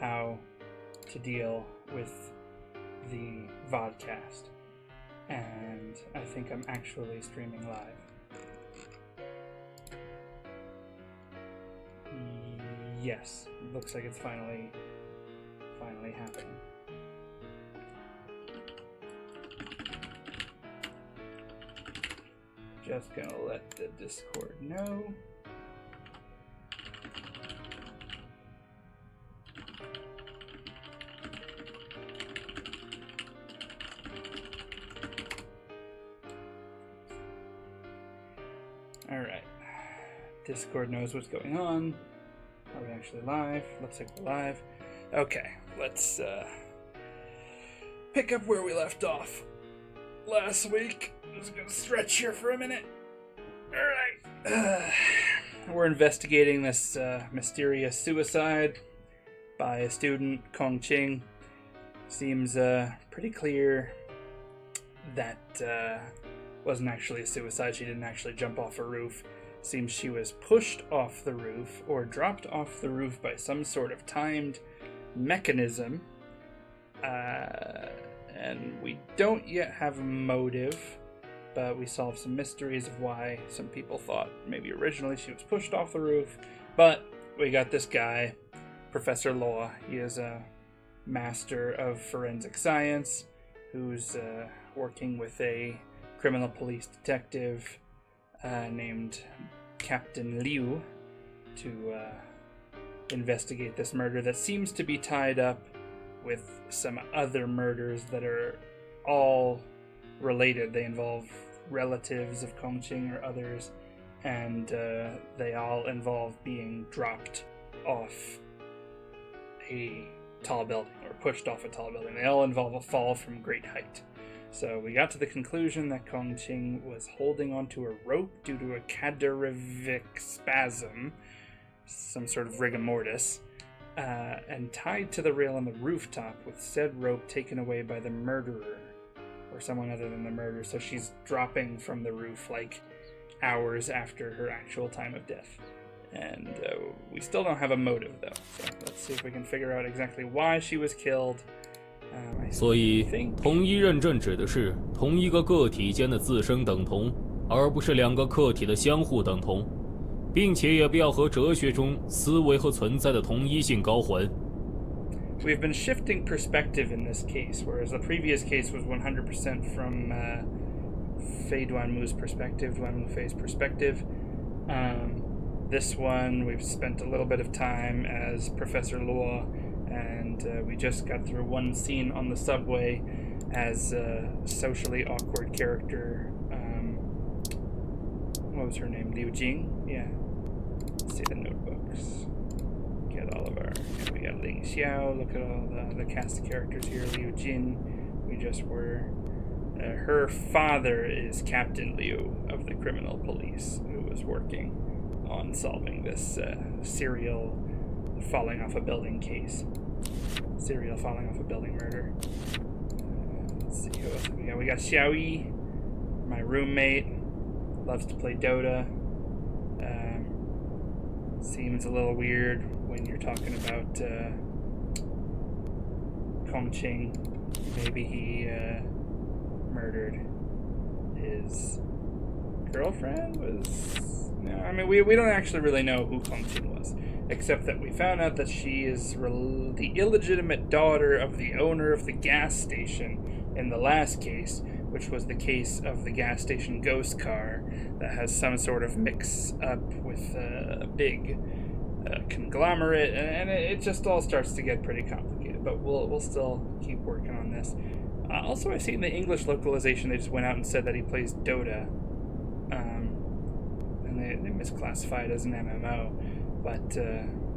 how to deal with the vodcast. And I think I'm actually streaming live. Yes, looks like it's finally happening. Just gonna let the Discord know. Alright. Discord knows what's going on. Are we actually live? Looks like we're live. Okay, let's pick up where we left off last week. I'm just gonna stretch here for a minute. Alright. We're investigating this mysterious suicide by a student, Kong Ching. Seems pretty clear that wasn't actually a suicide. She didn't actually jump off a roof. Seems she was pushed off the roof or dropped off the roof by some sort of timed mechanism. And we don't yet have a motive, but we solved some mysteries of why some people thought maybe originally she was pushed off the roof. But we got this guy, Professor Law. He is a master of forensic science who's working with a criminal police detective named Captain Liu to investigate this murder that seems to be tied up with some other murders that are all related. They involve relatives of Kongqing or others, and they all involve being dropped off a tall building or pushed off a tall building. They all involve a fall from great height. So we got to the conclusion that Kongqing was holding onto a rope due to a cadaveric spasm, some sort of rigor mortis, and tied to the rail on the rooftop with said rope taken away by the murderer or someone other than the murderer. So she's dropping from the roof like hours after her actual time of death. And we still don't have a motive though. So let's see if we can figure out exactly why she was killed. 所以同一认证指的是同一个个体间的自身等同，而不是两个客体的相互等同，并且也不要和哲学中思维和存在的同一性高还。 We've been shifting perspective in this case, whereas the previous case was 100% from Fei Duanmu's perspective, Duanmu Fei's perspective. This one, we've spent a little bit of time as Professor Luo, and we just got through one scene on the subway as a socially awkward character. What was her name? Liu Jing? Yeah. Let's see the notebooks. Get all of our... We got Ling Xiao. Look at all the cast of characters here. Liu Jin. We just were... her father is Captain Liu of the criminal police, who was working on solving this serial falling off a building case. Serial falling off a building murder. Let's see who else we got. We got Xiaoyi, my roommate, loves to play Dota. Seems a little weird when you're talking about Kongqing. Maybe he murdered his girlfriend. No, I mean, we don't actually really know who Kongqing was, except that we found out that she is the illegitimate daughter of the owner of the gas station in the last case, which was the case of the gas station ghost car that has some sort of mix up with a big conglomerate, and it just all starts to get pretty complicated, but we'll still keep working on this. Also, I see in the English localization they just went out and said that he plays Dota, and they misclassified it as an MMO, but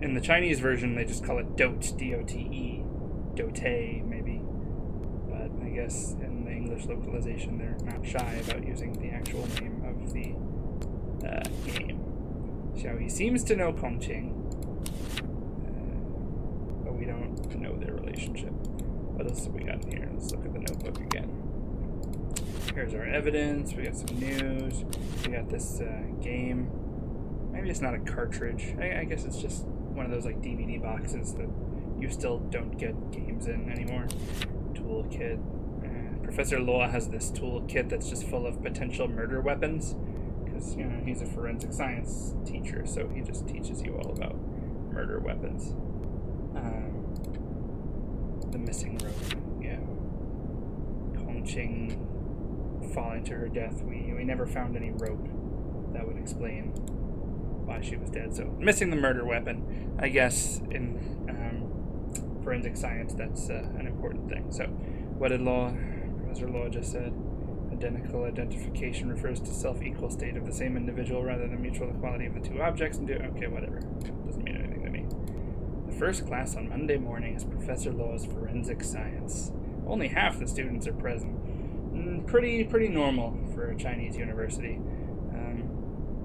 in the Chinese version they just call it Dote, D-O-T-E, Dote maybe, but I guess in the English localization they're not shy about using the actual name of the game. Xiaoyi seems to know Kongqing, but we don't know their relationship. What else have we got in here? Let's look at the notebook again. Here's our evidence. We got some news. We got this game. Maybe it's not a cartridge. I guess it's just one of those like DVD boxes that you still don't get games in anymore. Toolkit. Professor Law has this toolkit that's just full of potential murder weapons, because he's a forensic science teacher, so he just teaches you all about murder weapons. The missing rope, yeah. Kongqing falling to her death. We never found any rope that would explain why she was dead. So missing the murder weapon, I guess in forensic science that's an important thing. So what did Professor Law just said? Identical identification refers to self-equal state of the same individual rather than mutual equality of the two objects. Okay, whatever. Doesn't mean anything to me. The first class on Monday morning is Professor Law's forensic science. Only half the students are present. Pretty normal for a Chinese university.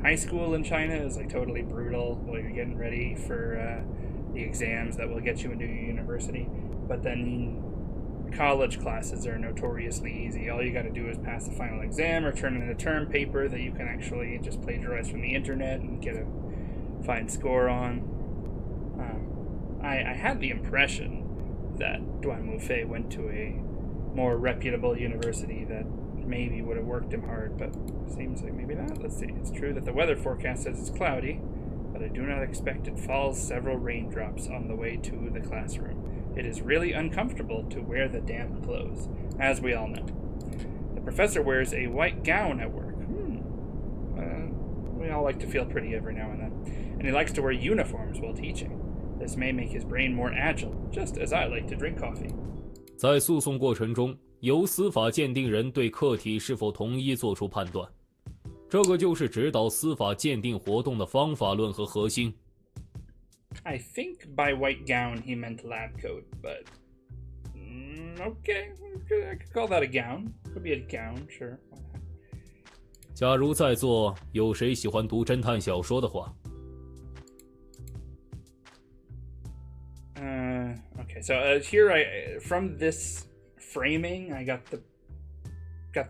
High school in China is like totally brutal while you're getting ready for the exams that will get you into your university. But then college classes are notoriously easy. All you got to do is pass the final exam or turn in a term paper that you can actually just plagiarize from the internet and get a fine score on. I had the impression that Duanmu Fei went to a more reputable university that maybe would have worked him hard, but seems like maybe not. Let's see. It's true that the weather forecast says it's cloudy, but I do not expect it falls several raindrops on the way to the classroom. It is really uncomfortable to wear the damp clothes, as we all know. The professor wears a white gown at work. We all like to feel pretty every now and then. And he likes to wear uniforms while teaching. This may make his brain more agile, just as I like to drink coffee. 在诉讼过程中，由司法鉴定人对课题是否同一做出判断，这个就是指导司法鉴定活动的方法论和核心。I think by white gown he meant lab coat, but okay, I could call that a gown. Could be a gown, sure. 假如在座有谁喜欢读侦探小说的话。Okay, so here from this framing, I got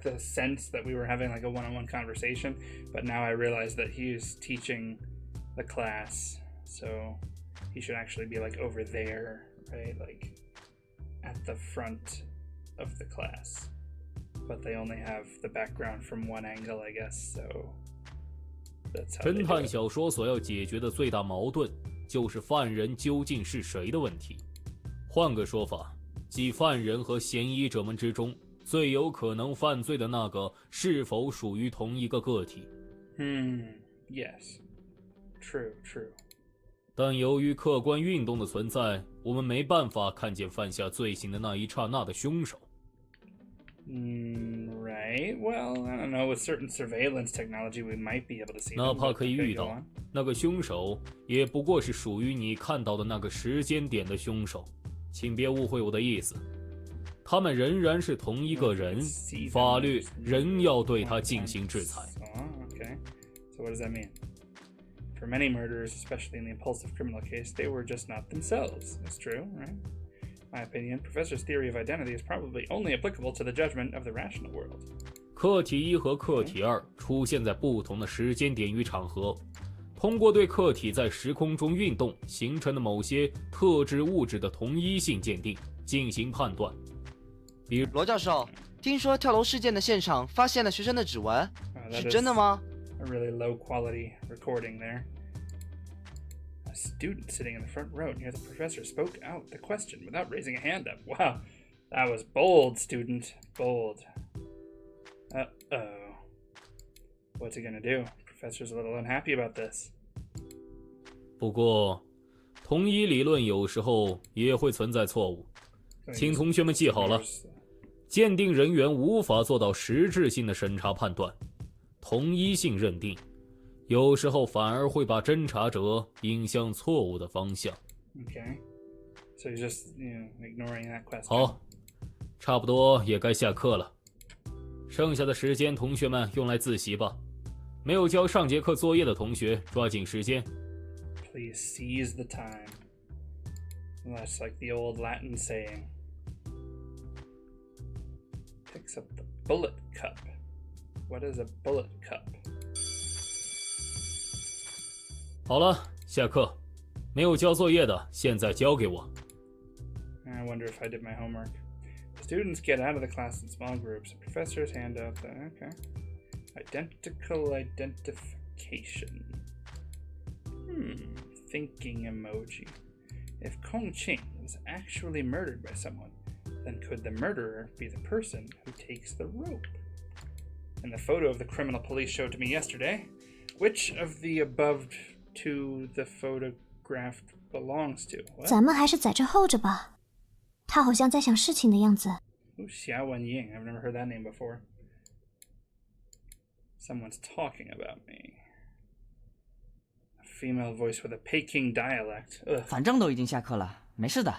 the sense that we were having like a one-on-one conversation, but now I realize that he is teaching the class, so he should actually be like over there, right? Like at the front of the class. But they only have the background from one angle, I guess, so that's how they do it. 侦探小说所要解决的最大矛盾就是犯人究竟是谁的问题。换个说法，即犯人和嫌疑者们之中最有可能犯罪的那个是否属于同一个个体。Yes. True. 但由于客观运动的存在，我们没办法看见犯下罪行的那一刹那的凶手。Right. Well, I don't know. With certain surveillance technology, we might be able to see. 哪怕可以遇到，那个凶手也不过是属于你看到的那个时间点的凶手。请别误会我的意思，他们仍然是同一个人，法律仍要对他进行制裁。Okay. So what does that mean? For many murderers, especially in the impulsive criminal case, they were just not themselves. That's true, right? In my opinion, Professor's theory of identity is probably only applicable to the judgment of the rational world. 客体一和客体二出现在不同的时间点与场合，通过对客体在时空中运动形成的某些特质物质的同一性鉴定进行判断。比如，罗教授，听说跳楼事件的现场发现了学生的指纹，是真的吗？ A really low quality recording there. A student sitting in the front row near the professor spoke out the question without raising a hand up. Wow, that was bold, student. Bold. Uh-oh. What's he gonna do? Professor's a little unhappy about this. 不过，同一理论有时候也会存在错误，请同学们记好了。鉴定人员无法做到实质性的审查判断，同一性认定，有时候反而会把侦查者引向错误的方向。Okay. So you're just, ignoring that question. 好，差不多也该下课了。剩下的时间，同学们用来自习吧。没有交上节课作业的同学，抓紧时间。Please seize the time. That's like the old Latin saying. Picks up the bullet cup. What is a bullet cup? 好了，下课。没有交作业的，现在交给我。I wonder if I did my homework. Students get out of the class in small groups. Professors hand out the... Okay. Identical identification. Thinking emoji. If Kong Qing was actually murdered by someone, then could the murderer be the person who takes the rope? In the photo of the criminal police showed to me yesterday, which of the above two the photograph belongs to? What? 咱们还是在这候着吧。他好像在想事情的样子。Ooh, Xiao Wenying. I've never heard that name before. Someone's talking about me. A female voice with a Peking dialect. Ugh. 反正都已经下课了，没事的。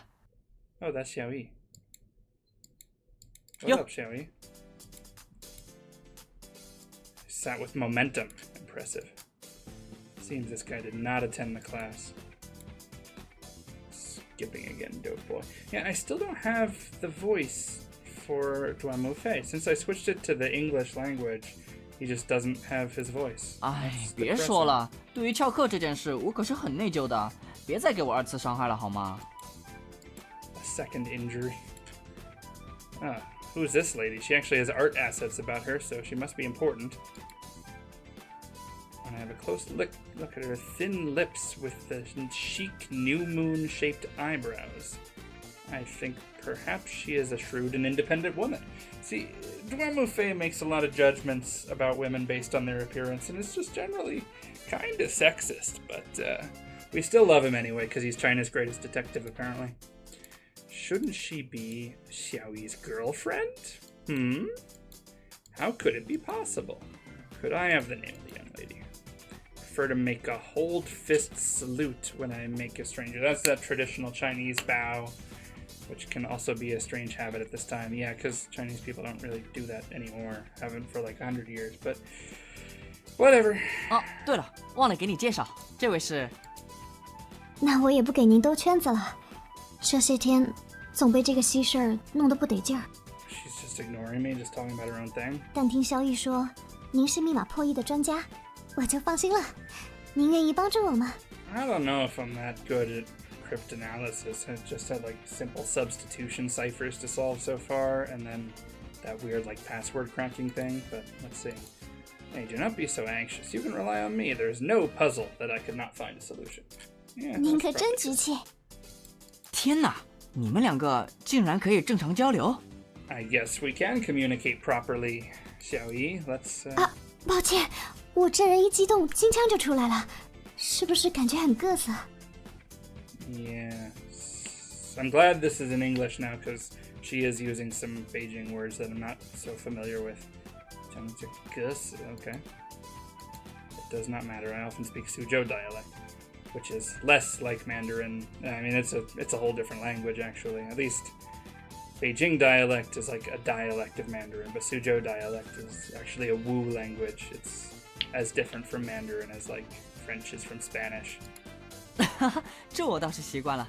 Oh, that's Xiaoyi. What's Yo. up, Xiaoyi? Sat with momentum. Impressive. Seems this guy did not attend the class. Skipping again, dope boy. Yeah, I still don't have the voice for Duanmu Fei. Since I switched it to the English language, he just doesn't have his voice. 哎， That's 别 depressing. 说了，对于翘课这件事，我可是很内疚的。别再给我2次伤害了，好吗？ A second injury. Who's this lady? She actually has art assets about her, so she must be important. And I have a close look at her thin lips with the chic new moon shaped eyebrows. I think perhaps she is a shrewd and independent woman. See, Duanmu Fei makes a lot of judgments about women based on their appearance, and it's just generally kind of sexist, but we still love him anyway because he's China's greatest detective, apparently. Shouldn't she be Xiaoyi's girlfriend? How could it be possible? Could I have the name of the young lady? Prefer to make a hold fist salute when I make a stranger. That's that traditional Chinese bow, which can also be a strange habit at this time. Yeah, because Chinese people don't really do that anymore. Haven't for like 100 years, but whatever. 哦，对了，忘了给你介绍，这位是……那我也不给您兜圈子了。这些天总被这个稀事儿弄得不得劲儿。She's just ignoring me, just talking about her own thing. 但听萧逸说您是密码破译的专家，我就放心了。您愿意帮助我吗？ I don't know if I'm that good at cryptanalysis. I've just had like simple substitution ciphers to solve so far, and then that weird like password cracking thing, but let's see. Hey, do not be so anxious. You can rely on me. There's no puzzle that I could not find a solution. Yeah, 您 that's 可真 probably 局气。天哪，你们2个竟然可以正常交流？ I guess we can communicate properly, Xiaoyi. Let's. 抱歉，我这人一激动，金枪就出来了，是不是感觉很嘚瑟？ Yeah. I'm glad this is in English now because she is using some Beijing words that I'm not so familiar with. Okay. It does not matter. I often speak Suzhou dialect, which is less like Mandarin. I mean, it's a whole different language, actually. At least Beijing dialect is like a dialect of Mandarin, but Suzhou dialect is actually a Wu language. It's as different from Mandarin as like French is from Spanish. 哈哈，这我倒是习惯了。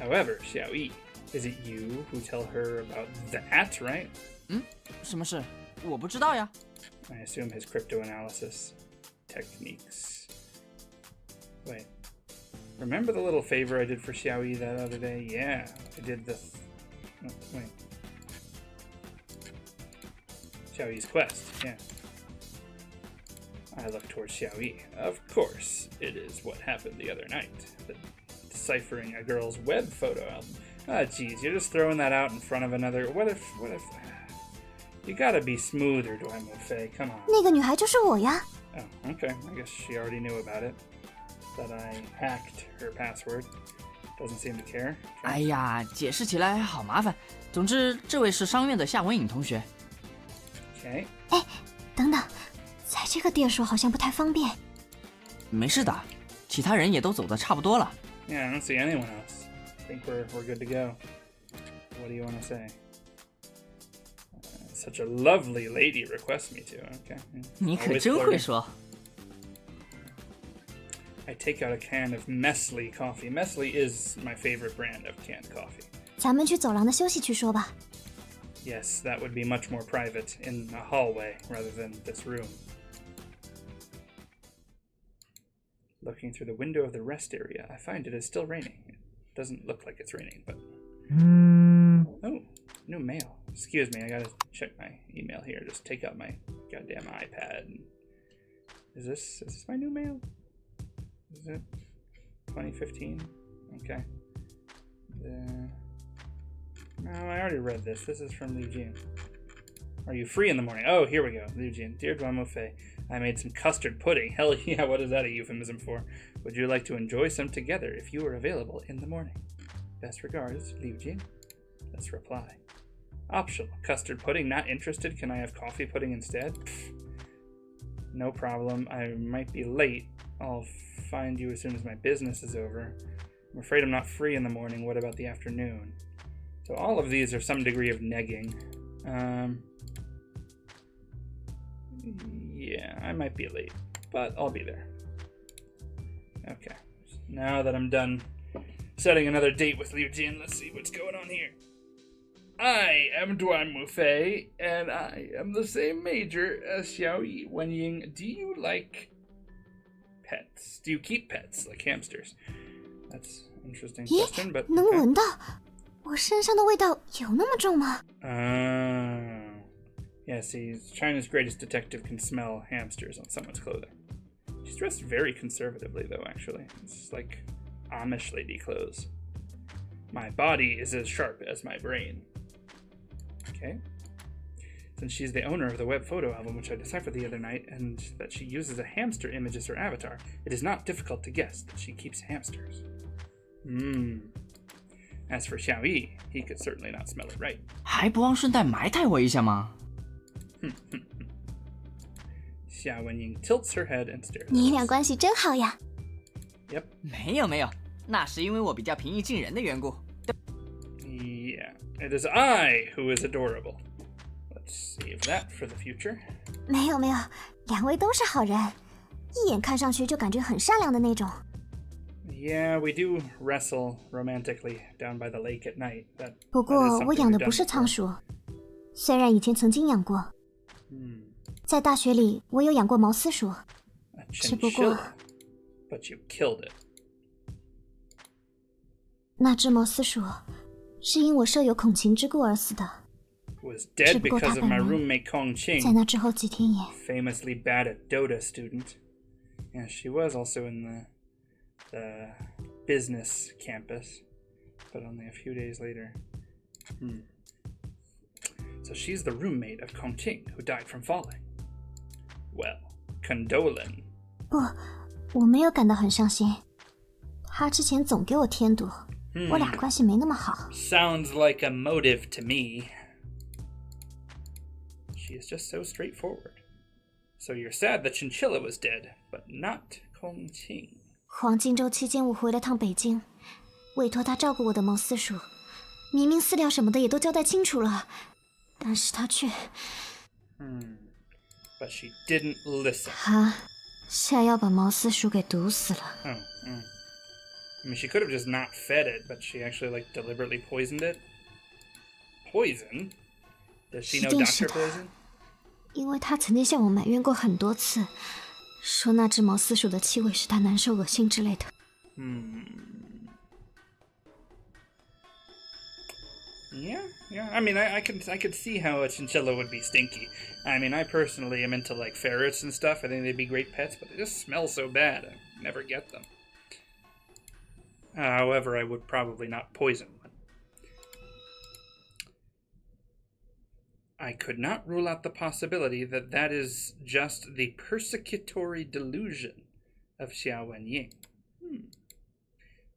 However, Xiaoyi, is it you who tell her about that, right? 什么事？我不知道呀。 I assume his cryptoanalysis techniques. Wait. Remember the little favor I did for Xiaoyi that other day? Yeah, I did the... Oh, wait. Xiaoyi's quest, yeah. I look towards Xiaoyi. Of course, it is what happened the other night. The deciphering a girl's web photo album. Ah, geez, you're just throwing that out in front of another... What if... You gotta be smoother, Duanmu Fei. Come on. 那个女孩就是我呀。 Oh, okay. I guess she already knew about it. That I hacked her password. Doesn't seem to care. 哎呀，解释起来好麻烦。总之，这位是商院的夏文颖同学。 Okay. 哎，等等，在这个店说好像不太方便。没事的，其他人也都走得差不多了。 Yeah, I don't see anyone else. I think we're good to go. What do you want to say? Such a lovely lady requests me to. Okay. 你可 Always 真会 flirting. 说。 I take out a can of Nestle coffee. Nestle is my favorite brand of canned coffee. 咱们去走廊的休息区说吧。 Yes, that would be much more private in a hallway rather than this room. Looking through the window of the rest area, I find it is still raining. It Doesn't look like it's raining, but... Oh, new mail. Excuse me, I gotta check my email here. Just take out my goddamn iPad. Is this my new mail? Is it 2015? Okay. No, I already read this. This is from Liu Jin. Are you free in the morning? Oh, here we go. Liu Jin. Dear Duanmu Fei, I made some custard pudding. Hell yeah, what is that a euphemism for? Would you like to enjoy some together if you are available in the morning? Best regards, Liu Jin. Let's reply. Optional. Custard pudding. Not interested. Can I have coffee pudding instead? Pfft. No problem. I might be late. I'll find you as soon as my business is over. I'm afraid I'm not free in the morning. What about the afternoon? So all of these are some degree of negging. Yeah, I might be late, but I'll be there. Okay. Now that I'm done setting another date with Liu Jin, let's see what's going on here. I am Duanmu Fei, and I am the same major as Xiao Wenying. Do you like pets? Do you keep pets, like hamsters? That's an interesting question, but... 能闻到我身上的味道有那么重吗？ Yeah, see, China's greatest detective can smell hamsters on someone's clothing. She's dressed very conservatively, though, actually. It's like Amish lady clothes. My body is as sharp as my brain. Okay. Since she's the owner of the web photo album, which I deciphered the other night, and that she uses a hamster image as her avatar, it is not difficult to guess that she keeps hamsters. As for Xiaoyi, he could certainly not smell it right. 还不忘顺带埋汰我一下吗？ Xia Wenying tilts her head and stares. 你俩关系真好呀。 Yep. 没有没有，那是因为我比较平易近人的缘故。 Yeah, it is I who is adorable. Let's save that for the future. 没有没有，两位都是好人，一眼看上去就感觉很善良的那种。 Yeah, we do wrestle romantically down by the lake at night. 不过我养的不是仓鼠，虽然以前曾经养过。在大学里，我有养过毛丝鼠，只不过 But you killed it. 那只毛丝鼠是因我舍友孔晴之故而死的。 Was dead because of my roommate Kong Qing. 在那之后几天也 famously bad at Dota student. Yeah, she was also in the business campus, but only a few days later. So she's the roommate of Kong Qing, who died from falling. Well, condolence. 不，我没有感到很伤心。他之前总给我添堵，我俩关系没那么好。 Sounds like a motive to me. She is just so straightforward. So you're sad that Chinchilla was dead, but not Kong Qing. 黄金周期间我回了趟北京，委托他照顾我的毛丝鼠，明明饲料什么的也都交代清楚了，但是他却But she didn't listen. 他下药把毛丝鼠给毒死了。I mean, she could have just not fed it, but she actually, like, deliberately poisoned it? Poison? Does she know Dr. Poison? 因为他曾经向我埋怨过很多次，说那只毛丝鼠的气味使他难受、恶心之类的。Yeah. I mean, I could see how a chinchilla would be stinky. I mean, I personally am into, like, ferrets and stuff. I think they'd be great pets, but they just smell so bad. I never get them. However, I would probably not poison one. I could not rule out the possibility that that is just the persecutory delusion of Xia Wenying.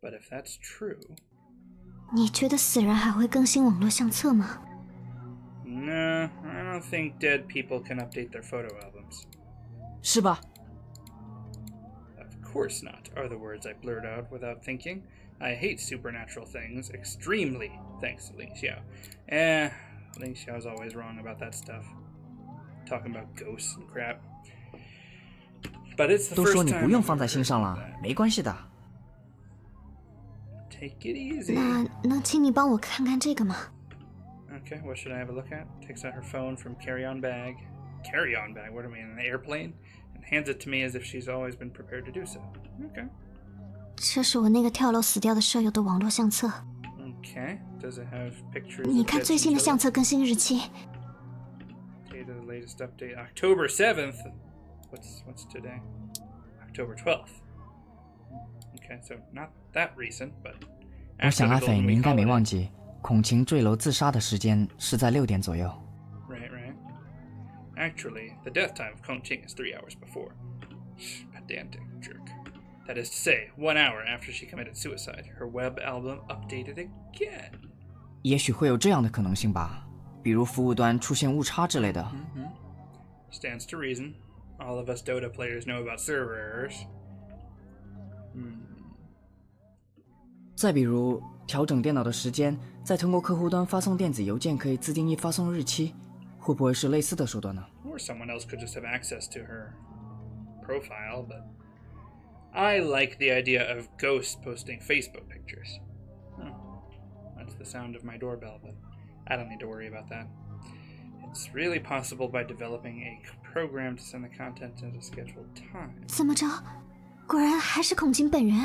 But if that's true... 你觉得死人还会更新网络相册吗？ No, I don't think dead people can update their photo albums. 是吧？ Of course not, are the words I blurt out without thinking. I hate supernatural things extremely, thanks to Ling Xiao. Ling Xiao's always wrong about that stuff. Talking about ghosts and crap. But it's the 都 first 说你 time 不用 I've 放在 heard 心上了， that. 没关系的。 Take it easy. 那能请你帮我看看这个吗？ Okay, what should I have a look at? Takes out her phone from carry-on bag. Carry-on bag? What am I, in an airplane? And hands it to me as if she's always been prepared to do so. Okay. 这是我那个跳楼死掉的舍友的网络相册。Okay. Does it have pictures? 你看最新的相册更新日期。Date of the latest update, October 7th. What's today? October 12th. Okay, so not that recent, but. 我想阿斐你应该没忘记，孔晴坠楼自杀的时间是在6点左右。Right. Actually, the death time of Kongqing is 3 hours before. Pedantic jerk. That is to say, 1 hour after she committed suicide, her web album updated again. 也许会有这样的可能性吧，比如服务端出现误差之类的。Stands to reason. All of us Dota players know about server errors. 再比如调整电脑的时间，再通过客户端发送电子邮件可以自定义发送日期，会不会是类似的手段呢？ Or someone else could just have access to her profile, but I like the idea of ghosts posting Facebook pictures. That's the sound of my doorbell, but I don't need to worry about that. It's really possible by developing a program to send the content at a scheduled time. 怎么着？果然还是孔晴本人。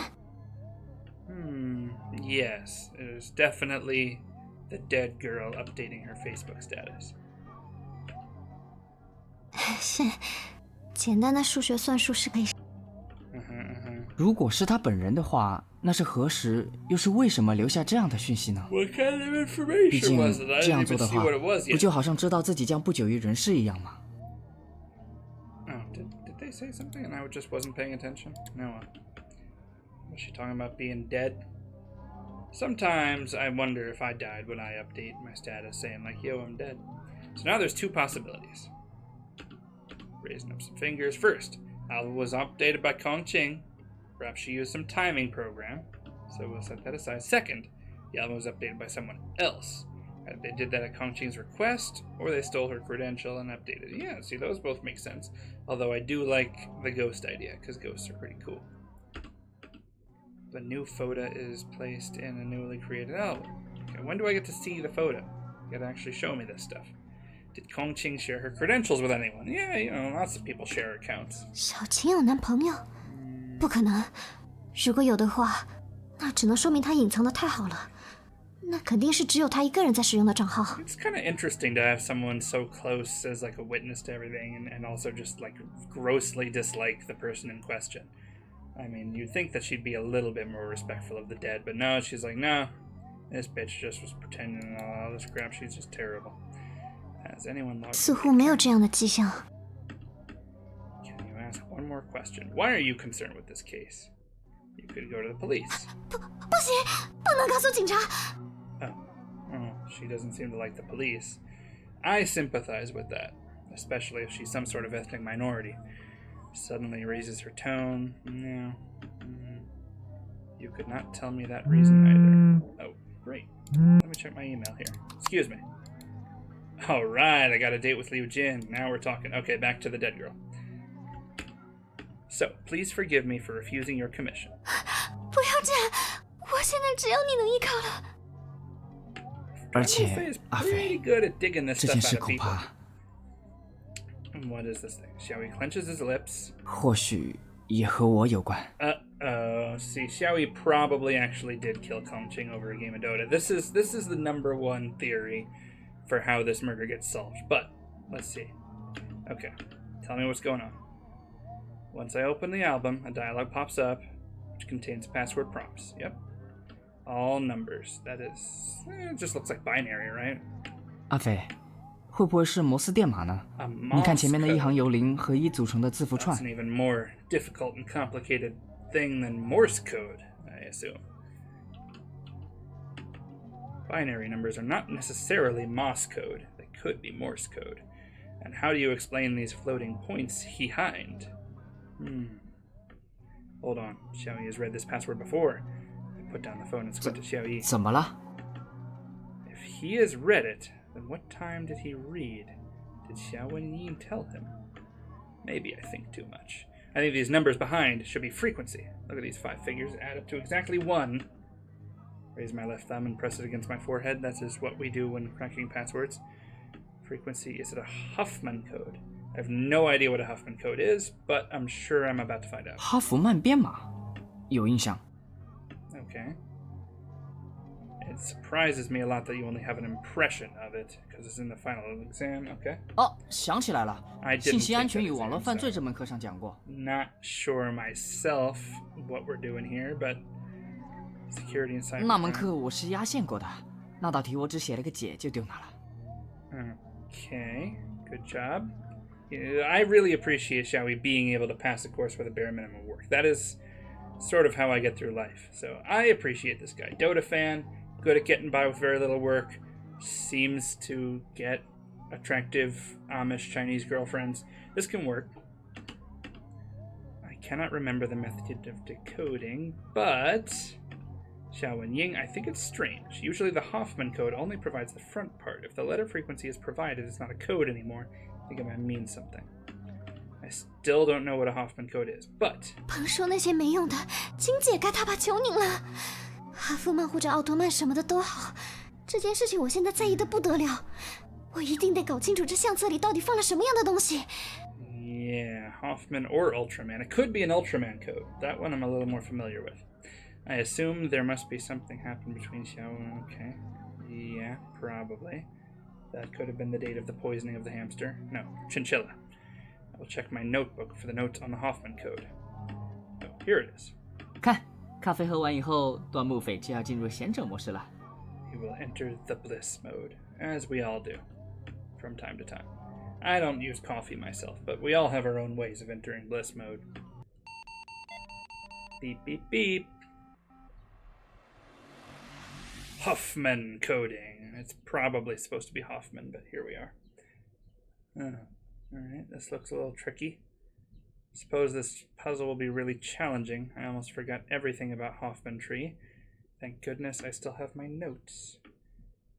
Yes, it is definitely the dead girl updating her Facebook status. 是，简单的数学算术是可以。如果是他本人的话，那是何时又是为什么留下这样的讯息呢？ What kind of information 毕竟 was it? I 这 didn't 样 even 做的 see 话， what it was 不 yet. 就好像知道自己将不久于人世一样吗？ Oh, did they say something and I just wasn't paying attention? No. Was she talking about being dead? Sometimes I wonder if I died when I update my status saying like, yo, I'm dead. So now there's two possibilities. Raising up some fingers. First, Alva was updated by Kongqing. Perhaps she used some timing program. So we'll set that aside. Second, the album was updated by someone else. Either they did that at Kongqing's request, or they stole her credential and updated it. Yeah, see, those both make sense. Although I do like the ghost idea, because ghosts are pretty cool. The new photo is placed in a newly created album. Okay, when do I get to see the photo? You gotta actually show me this stuff. Did Kongqing share her credentials with anyone? Yeah, you know, lots of people share accounts. 小晴有男朋友？不可能。如果有的话，那只能说明她隐藏的太好了。那肯定是只有她一个人在使用的账号。It's kind of interesting to have someone so close as like a witness to everything, and also just like grossly dislike the person in question. I mean, you'd think that she'd be a little bit more respectful of the dead, but no, she's like, no, this bitch just was pretending and all this crap. She's just terrible. Has anyone logged? 似乎没有这样的迹象。 Can you ask one more question? Why are you concerned with this case? You could go to the police. 不行，不能告诉警察。 Oh, she doesn't seem to like the police. I sympathize with that, especially if she's some sort of ethnic minority. Suddenly raises her tone. No. You could not tell me that reason either. Oh, great. Let me check my email here. Excuse me. Alright, I got a date with Liu Jin. Now we're talking. Okay, back to the dead girl. So, please forgive me for refusing your commission. 不要这样，我现在只有你能依靠了。而且，阿飞，这件事恐怕…… What is this thing? Xiaoyi clenches his lips. 或许也和我有关。See, Xiaoyi probably actually did kill Kongqing over a game of Dota. This is the number one theory for how this murder gets solved. But let's see. Okay, tell me what's going on. Once I open the album, a dialog pops up, which contains password prompts. Yep, all numbers. That is, it just looks like binary, right? 阿飞。会不会是摩斯电码呢？你看前面的一行由0和1组成的字符串。That's an even more difficult and complicated thing than Morse code, I assume. Binary numbers are not necessarily Morse code. They could be Morse code. And how do you explain these floating points behind? Hold on. Xiaoyi has read this password before. I put down the phone and squint at Xiaoyi. 怎么了？ If he has read it, then what time did he read? Did Xiao Wenyin tell him? Maybe I think too much. I think these numbers behind should be frequency. Look at these 5 figures add up to exactly 1. Raise my left thumb and press it against my forehead. That is what we do when cracking passwords. Frequency, is it a Huffman code? I have no idea what a Huffman code is, but I'm sure I'm about to find out. 哈弗曼编码，有印象。Okay. It surprises me a lot that you only have an impression of it, because it's in the final exam. Okay. 哦，想起来了， I didn't 信息安 take 全 that 与网络 exam, 犯罪 so 这门课上讲过。 not sure myself what we're doing here, but security and cyber. 那门课我是压线过的，那道题我只写了个解就丢那了。 Okay, good job. Yeah, I really appreciate, shall we, being able to pass a course with a bare minimum of work. That is sort of how I get through life. So I appreciate this guy. Dota fan, good at getting by with very little work, seems to get attractive Amish Chinese girlfriends. This can work. I cannot remember the method of decoding, but Xiaowen Ying, I think it's strange. Usually the Hoffman code only provides the front part. If the letter frequency is provided, it's not a code anymore. I think it might mean something. I still don't know what a Hoffman code is, but 甭说那些没用的，金姐该大把求您了。哈夫曼或者奥特曼什么的都好，这件事情我现在在意的不得了，我一定得搞清楚这相册里到底放了什么样的东西。yeah, Hoffman or Ultraman. It could be an Ultraman code. That one I'm a little more familiar with. I assume there must be something happened between Xiao and... Okay. Yeah, probably. That could have been the date of the poisoning of the hamster. No, chinchilla. I will check my notebook for the notes on the Hoffman code. Oh, here it is. 看，咖啡喝完以后，端木匪就要进入贤者模式了。 He will enter the bliss mode, as we all do, from time to time. I don't use coffee myself, but we all have our own ways of entering bliss mode. Beep, beep, beep. Huffman coding. It's probably supposed to be Hoffman, but here we are. Alright, this looks a little tricky. Suppose this puzzle will be really challenging. I almost forgot everything about Hoffman tree. Thank goodness I still have my notes.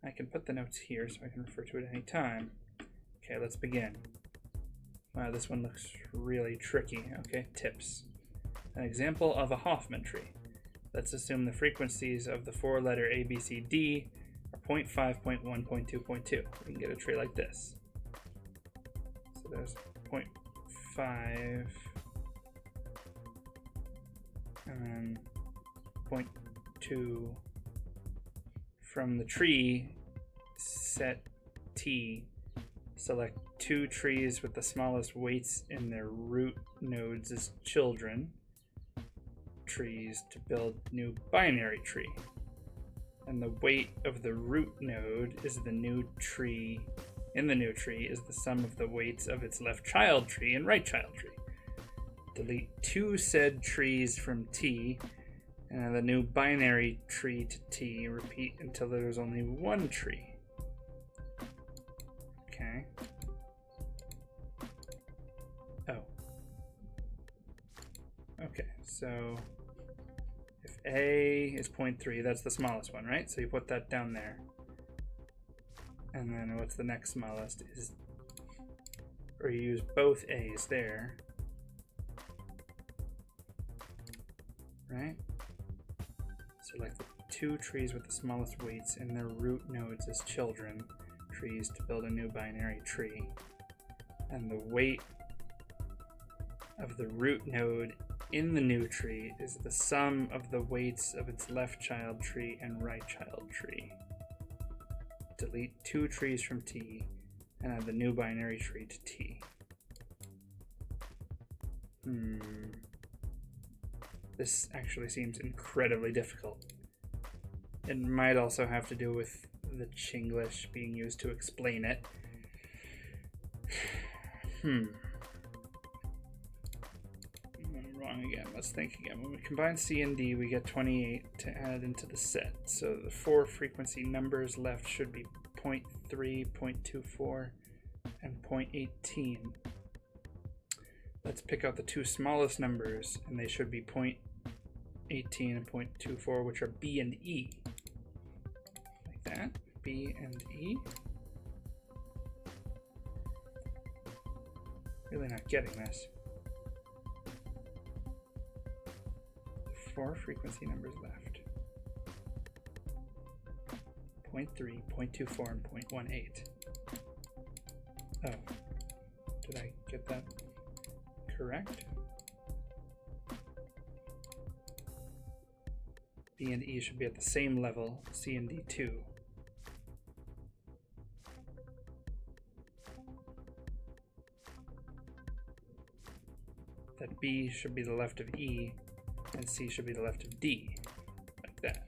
I can put the notes here so I can refer to it any time. Okay, let's begin. Wow, this one looks really tricky. Okay, tips. An example of a Hoffman tree. Let's assume the frequencies of the four-letter A, B, C, D are 0.5, 0.1, 0.2, 0.2. We can get a tree like this. So there's 0.5, and then 0.2. From the tree, set T, select two trees with the smallest weights in their root nodes as children trees to build new binary tree. And the weight of the root node is the new tree. In the new tree is the sum of the weights of its left child tree and right child tree. Delete two said trees from T, and add the new binary tree to T. Repeat until there's only one tree. Okay. Oh. Okay, so if A is 0.3, that's the smallest one, right? So you put that down there. And then what's the next smallest is, or you use both A's there, right? Select the two trees with the smallest weights in their root nodes as children trees to build a new binary tree. And the weight of the root node in the new tree is the sum of the weights of its left child tree and right child tree. Delete two trees from T and add the new binary tree to T. This actually seems incredibly difficult. It might also have to do with the Chinglish being used to explain it. I'm wrong again. Let's think again. When we combine C and D, we get 28 to add into the set. So the four frequency numbers left should be 0.3, 0.24, and 0.18. Let's pick out the two smallest numbers, and they should be 0.18 and 0.24, which are B and E. Like that. B and E. Really not getting this. Four frequency numbers left. 0.3, 0.24, and 0.18. Oh. Did I get that correct? B and E should be at the same level, C and D too. That B should be the left of E, and C should be the left of D, like that.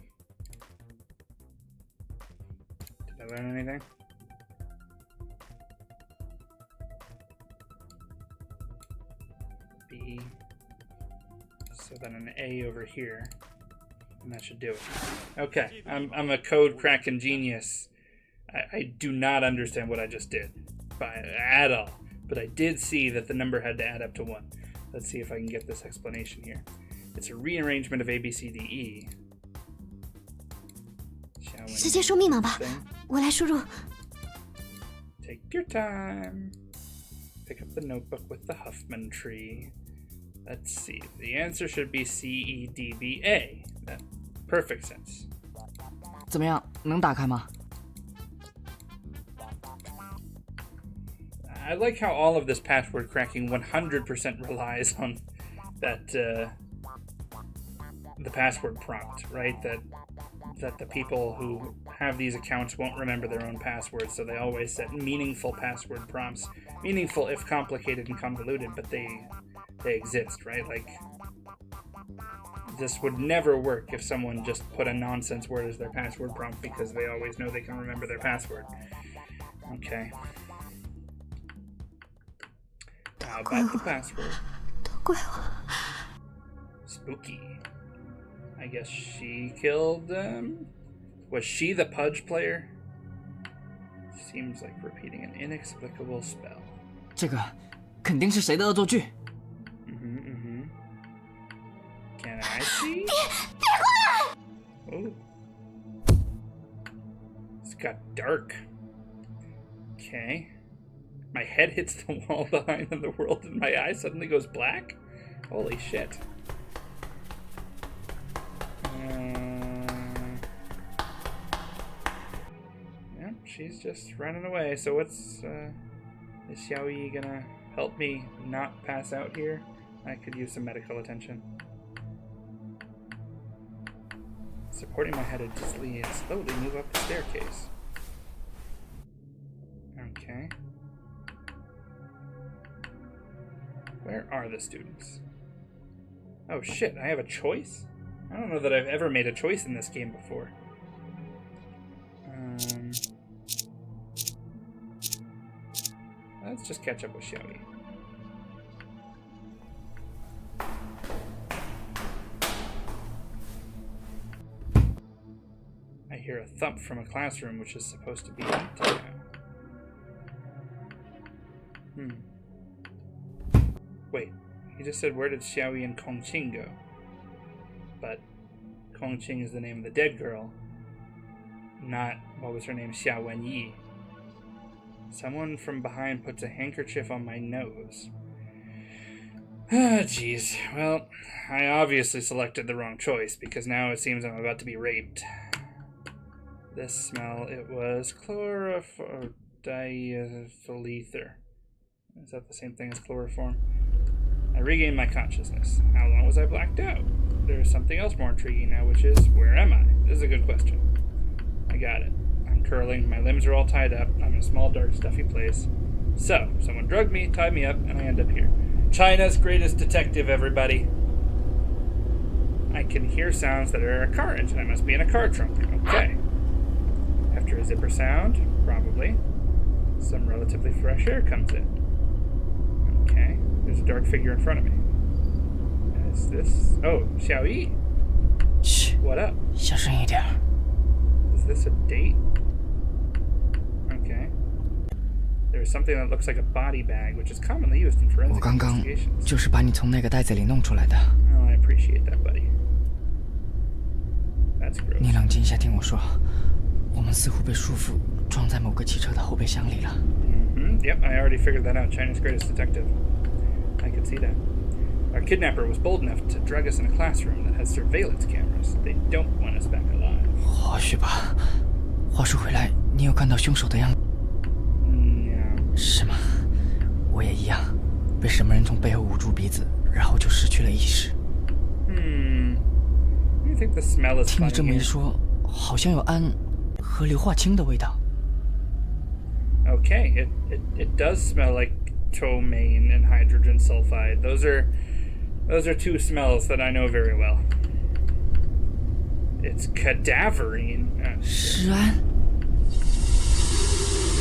Did I learn anything? B, so then an A over here, and that should do it. Okay, I'm a code cracking genius. I do not understand what I just did at all, but I did see that the number had to add up to 1. Let's see if I can get this explanation here. It's a rearrangement of A, B, C, D, E. 直接说密码吧，我来输入。 Take your time. Pick up the notebook with the Huffman tree. Let's see. The answer should be C, E, D, B, A. That perfect sense. 怎么样，能打开吗？ I like how all of this password cracking 100% relies on that the password prompt, right? That the people who have these accounts won't remember their own passwords, so they always set meaningful password prompts. Meaningful if complicated and convoluted, but they exist, right? Like, this would never work if someone just put a nonsense word as their password prompt because they always know they can remember their password. Okay. How about the password? Spooky. I guess she killed them? Was she the Pudge player? Seems like repeating an inexplicable spell. 这个肯定是谁的恶作剧。Can I see? Oh. It's got dark. Okay. My head hits the wall behind and the world in my eye suddenly goes black? Holy shit. Yeah, she's just running away. So what's, is Xiaoyi gonna help me not pass out here? I could use some medical attention. Supporting my head to slowly move up the staircase. Okay. Where are the students? Oh shit, I have a choice? I don't know that I've ever made a choice in this game before. Let's just catch up with Xiaoyi. I hear a thump from a classroom which is supposed to be empty now. Wait, he just said where did Xiaoyi and Kongqing go? But Kongqing is the name of the dead girl, not, what was her name, Xia Wenyi. Someone from behind puts a handkerchief on my nose. Ah, jeez. Well, I obviously selected the wrong choice because now it seems I'm about to be raped. This smell, it was chloroform diethyl ether. Is that the same thing as chloroform? I regained my consciousness. How long was I blacked out? There's something else more intriguing now, which is, where am I? This is a good question. I got it. I'm curling, my limbs are all tied up, I'm in a small, dark, stuffy place. So, someone drugged me, tied me up, and I end up here. China's greatest detective, everybody. I can hear sounds that are a car engine. I must be in a car trunk. Okay. After a zipper sound, probably, some relatively fresh air comes in. Okay. There's a dark figure in front of me. Is this... Oh, Xiaoyi. Shh. What up? 小声一点。 Is this a date? Okay. There's something that looks like a body bag, which is commonly used in 我 forensic 刚刚 investigations. 就是把你从那个袋子里弄出来的。 Oh, I appreciate that, buddy. That's gross. 你冷静一下，听我说。我们似乎被束缚，装在某个汽车的后备箱里了。Yep, I already figured that out. China's greatest detective. I could see that. Our kidnapper was bold enough to drug us in a classroom that has surveillance cameras. They don't want us back alive. 或许吧。话说回来，你有看到凶手的样子？ No. 是吗？我也一样，被什么人从背后捂住鼻子，然后就失去了意识。think the smell is 听你 funny 这么一 here. 说，好像有氨和硫化氢的味道。 Okay, it does smell like ptomaine and hydrogen sulfide. Those are two smells that I know very well. It's cadaverine. 是氨。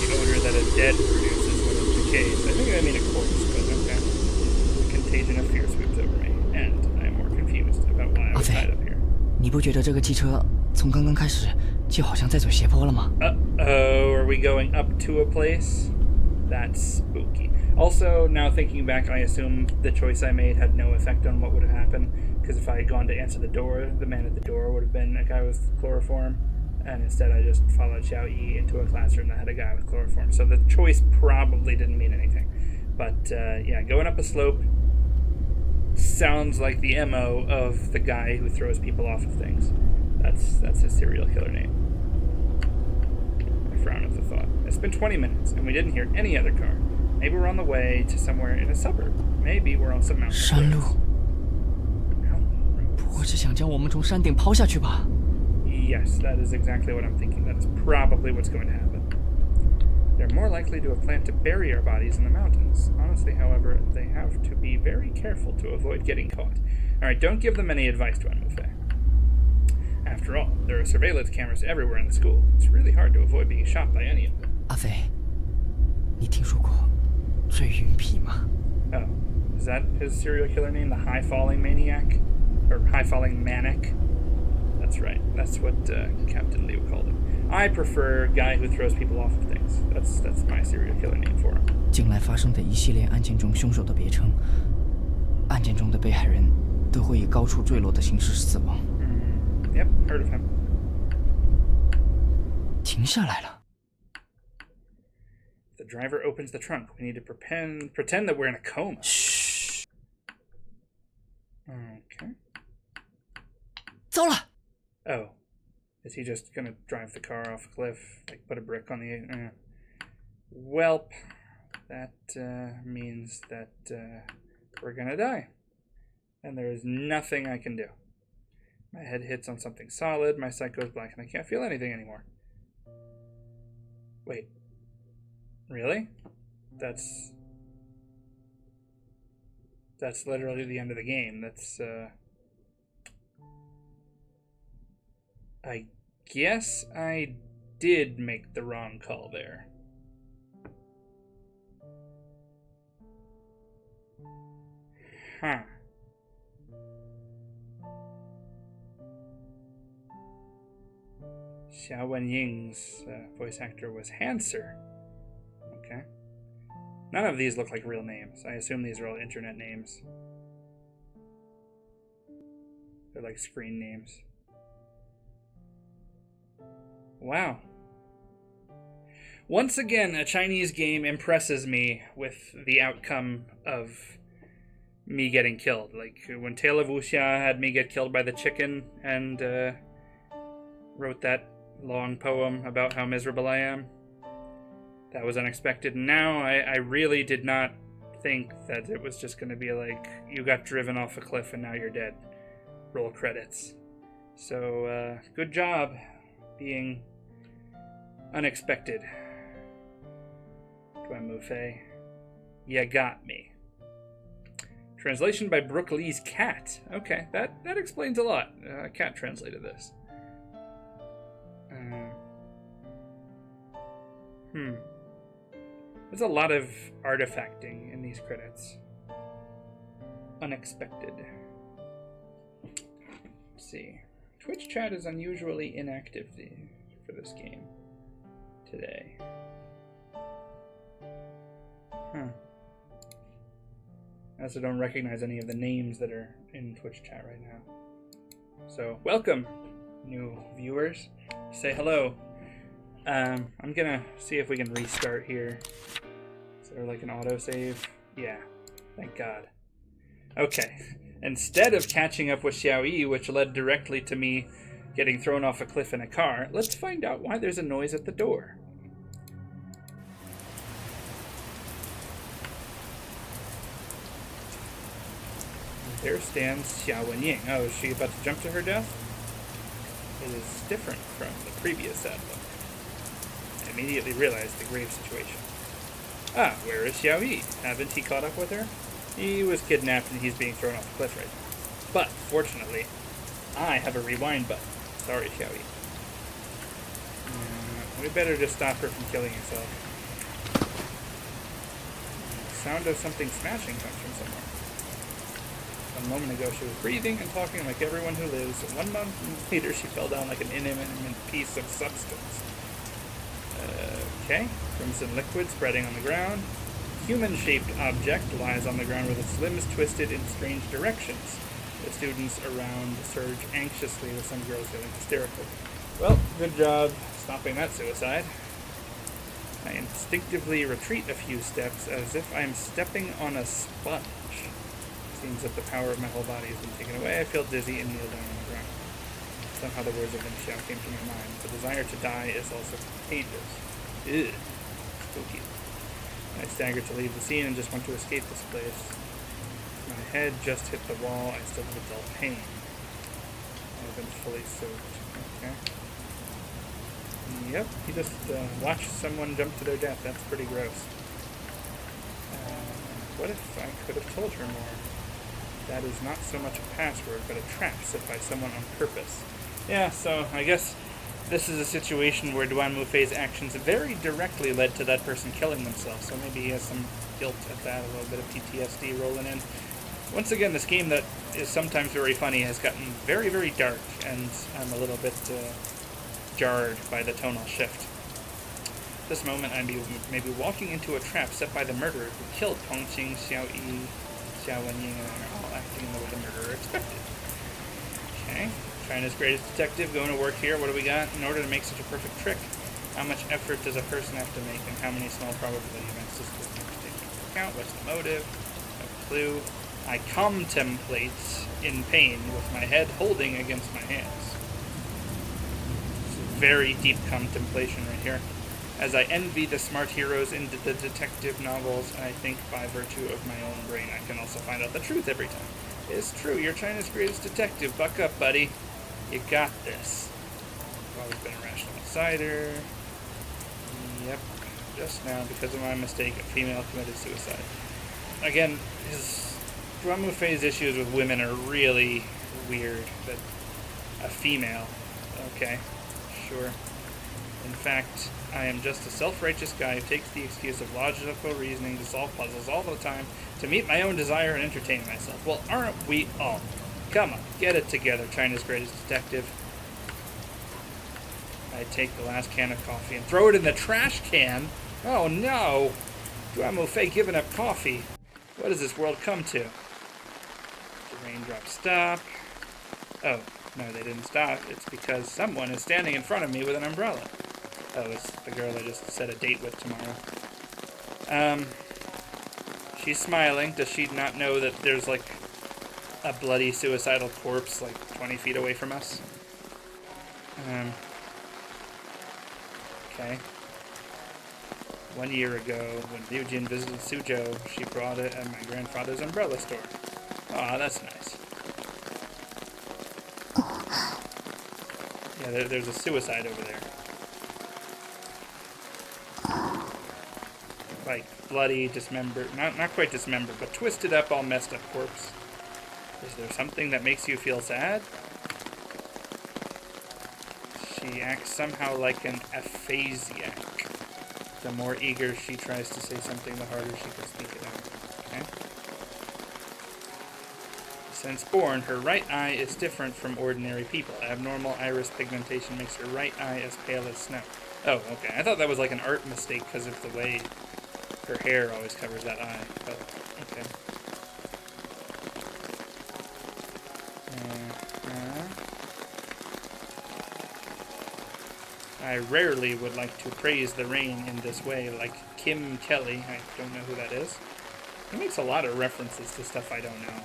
The odor that a dead produces when it decays. I think I mean a corpse, but okay. The contagion of fear sweeps over me, and I am more confused about why I was tied up here. 你不觉得这个汽车从刚刚开始就好像在走斜坡了吗？ Uh-oh, are we going up to a place? That's spooky. Also, now thinking back, I assume the choice I made had no effect on what would have happened, because if I had gone to answer the door, the man at the door would have been a guy with chloroform, and instead I just followed Xiao Yi into a classroom that had a guy with chloroform. So the choice probably didn't mean anything. But yeah, going up a slope sounds like the MO of the guy who throws people off of things. That's his serial killer name. I frown at the thought. It's been 20 minutes, and we didn't hear any other car. Maybe we're on the way to somewhere in a suburb. Maybe we're on some mountain 山路， roads. 不会是想将我们从山顶抛下去吧？ Yes, that is exactly what I'm thinking. That is probably what's going to happen. They're more likely to have planned to bury our bodies in the mountains. Honestly, however, they have to be very careful to avoid getting caught. Alright, don't give them any advice, Duanmu. After all, there are surveillance cameras everywhere in the school. It's really hard to avoid being shot by any of them. 阿飞，你听说过醉云皮吗？ Oh, is that his serial killer name? The high-falling maniac? Or high-falling manic? That's right. That's what Captain Liu called him. I prefer guy who throws people off of things. That's my serial killer name for him. 近来发生的一系列案件中凶手的别称，案件中的被害人都会以高处坠落的形式死亡。 Yep, heard of him. 停下来了。 The driver opens the trunk. We need to pretend that we're in a coma. Shh. Okay. 糟了！ Oh. Is he just gonna drive the car off a cliff? Like, put a brick on the... Welp. That means that we're gonna die. And there is nothing I can do. My head hits on something solid, my sight goes black, and I can't feel anything anymore. Wait. Really? That's literally the end of the game. That's, I guess I did make the wrong call there. Huh. Xiao Wenying's voice actor was Hanser. Okay. None of these look like real names. I assume these are all internet names. They're like screen names. Wow. Once again, a Chinese game impresses me with the outcome of me getting killed. Like when Tale of Wuxia had me get killed by the chicken and wrote that long poem about how miserable I am. That was unexpected. Now I really did not think that it was just going to be like, you got driven off a cliff and now you're dead. Roll credits. So, good job being unexpected. Duanmu Fei. You got me. Translation by Brooke Lee's cat. Okay, that explains a lot. Cat translated this. There's a lot of artifacting in these credits. Unexpected. Let's see. Twitch chat is unusually inactive for this game today. Huh. I also don't recognize any of the names that are in Twitch chat right now. So, welcome, new viewers. Say hello. I'm gonna see if we can restart here. Is there like an autosave? Yeah, thank God. Okay, instead of catching up with Xiao Yi, which led directly to me getting thrown off a cliff in a car, let's find out why there's a noise at the door. There stands Xiao Wenying. Oh, is she about to jump to her death? It is different from the previous sad look. I immediately realized the grave situation. Ah, where is Xiao Yi? Haven't he caught up with her? He was kidnapped and he's being thrown off the cliff right now. But, fortunately, I have a rewind button. Sorry, Xiao Yi. We better just stop her from killing herself. The sound of something smashing comes from somewhere. A moment ago she was breathing and talking like everyone who lives, and 1 month later she fell down like an inanimate piece of substance. Okay, crimson liquid spreading on the ground. Human-shaped object lies on the ground with its limbs twisted in strange directions. The students around surge anxiously, with some girls feeling hysterical. Well, good job stopping that suicide. I instinctively retreat a few steps as if I am stepping on a sponge. Seems that the power of my whole body has been taken away. I feel dizzy and kneel down on the ground. Somehow the words of Lin Xiao came to my mind. The desire to die is also contagious. Ew. Spooky. I staggered to leave the scene and just want to escape this place. My head just hit the wall. I still have a dull pain. I've been fully soaked. Okay. Yep, he just watched someone jump to their death. That's pretty gross. What if I could have told her more? That is not so much a password, but a trap set by someone on purpose. Yeah, so I guess this is a situation where Duanmu Fei's actions very directly led to that person killing themselves, so maybe he has some guilt at that, a little bit of PTSD rolling in. Once again, this game that is sometimes very funny has gotten very, very dark, and I'm a little bit jarred by the tonal shift. At this moment, I may be walking into a trap set by the murderer who killed Pengqing, Xiao Yi, Xiao Wenying, and are all acting in the way the murderer expected. Okay. China's greatest detective going to work here. What do we got? In order to make such a perfect trick, how much effort does a person have to make, and how many small probability events does this take into account? What's the motive? No clue. I contemplate in pain with my head holding against my hands. It's very deep contemplation right here. As I envy the smart heroes in the detective novels, I think by virtue of my own brain I can also find out the truth every time. It's true, you're China's greatest detective. Buck up, buddy. You got this. I've always been a rational outsider. Yep. Just now, because of my mistake, a female committed suicide. Again, Duanmu Fei's issues with women are really weird. But a female. Okay. Sure. In fact, I am just a self-righteous guy who takes the excuse of logical reasoning to solve puzzles all the time to meet my own desire and entertain myself. Well, aren't we all? Come on, get it together, China's greatest detective. I take the last can of coffee and throw it in the trash can. Oh no! Duanmu Fei giving up coffee. What does this world come to? The raindrops stop. Oh, no, they didn't stop. It's because someone is standing in front of me with an umbrella. Oh, it's the girl I just set a date with tomorrow. She's smiling. Does she not know that there's, like, a bloody suicidal corpse, like, 20 feet away from us? Okay. 1 year ago, when Liu Jin visited Suzhou, she brought it at my grandfather's umbrella store. Aw, that's nice. Yeah, there's a suicide over there. Like, bloody, dismembered, not quite dismembered, but twisted up, all messed up corpse. Is there something that makes you feel sad? She acts somehow like an aphasiac. The more eager she tries to say something, the harder she can speak it out. Okay? Since born, her right eye is different from ordinary people. Abnormal iris pigmentation makes her right eye as pale as snow. Oh, okay. I thought that was like an art mistake because of the way her hair always covers that eye. But, okay. I rarely would like to praise the rain in this way, like Kim Kelly. I don't know who that is. He makes a lot of references to stuff I don't know.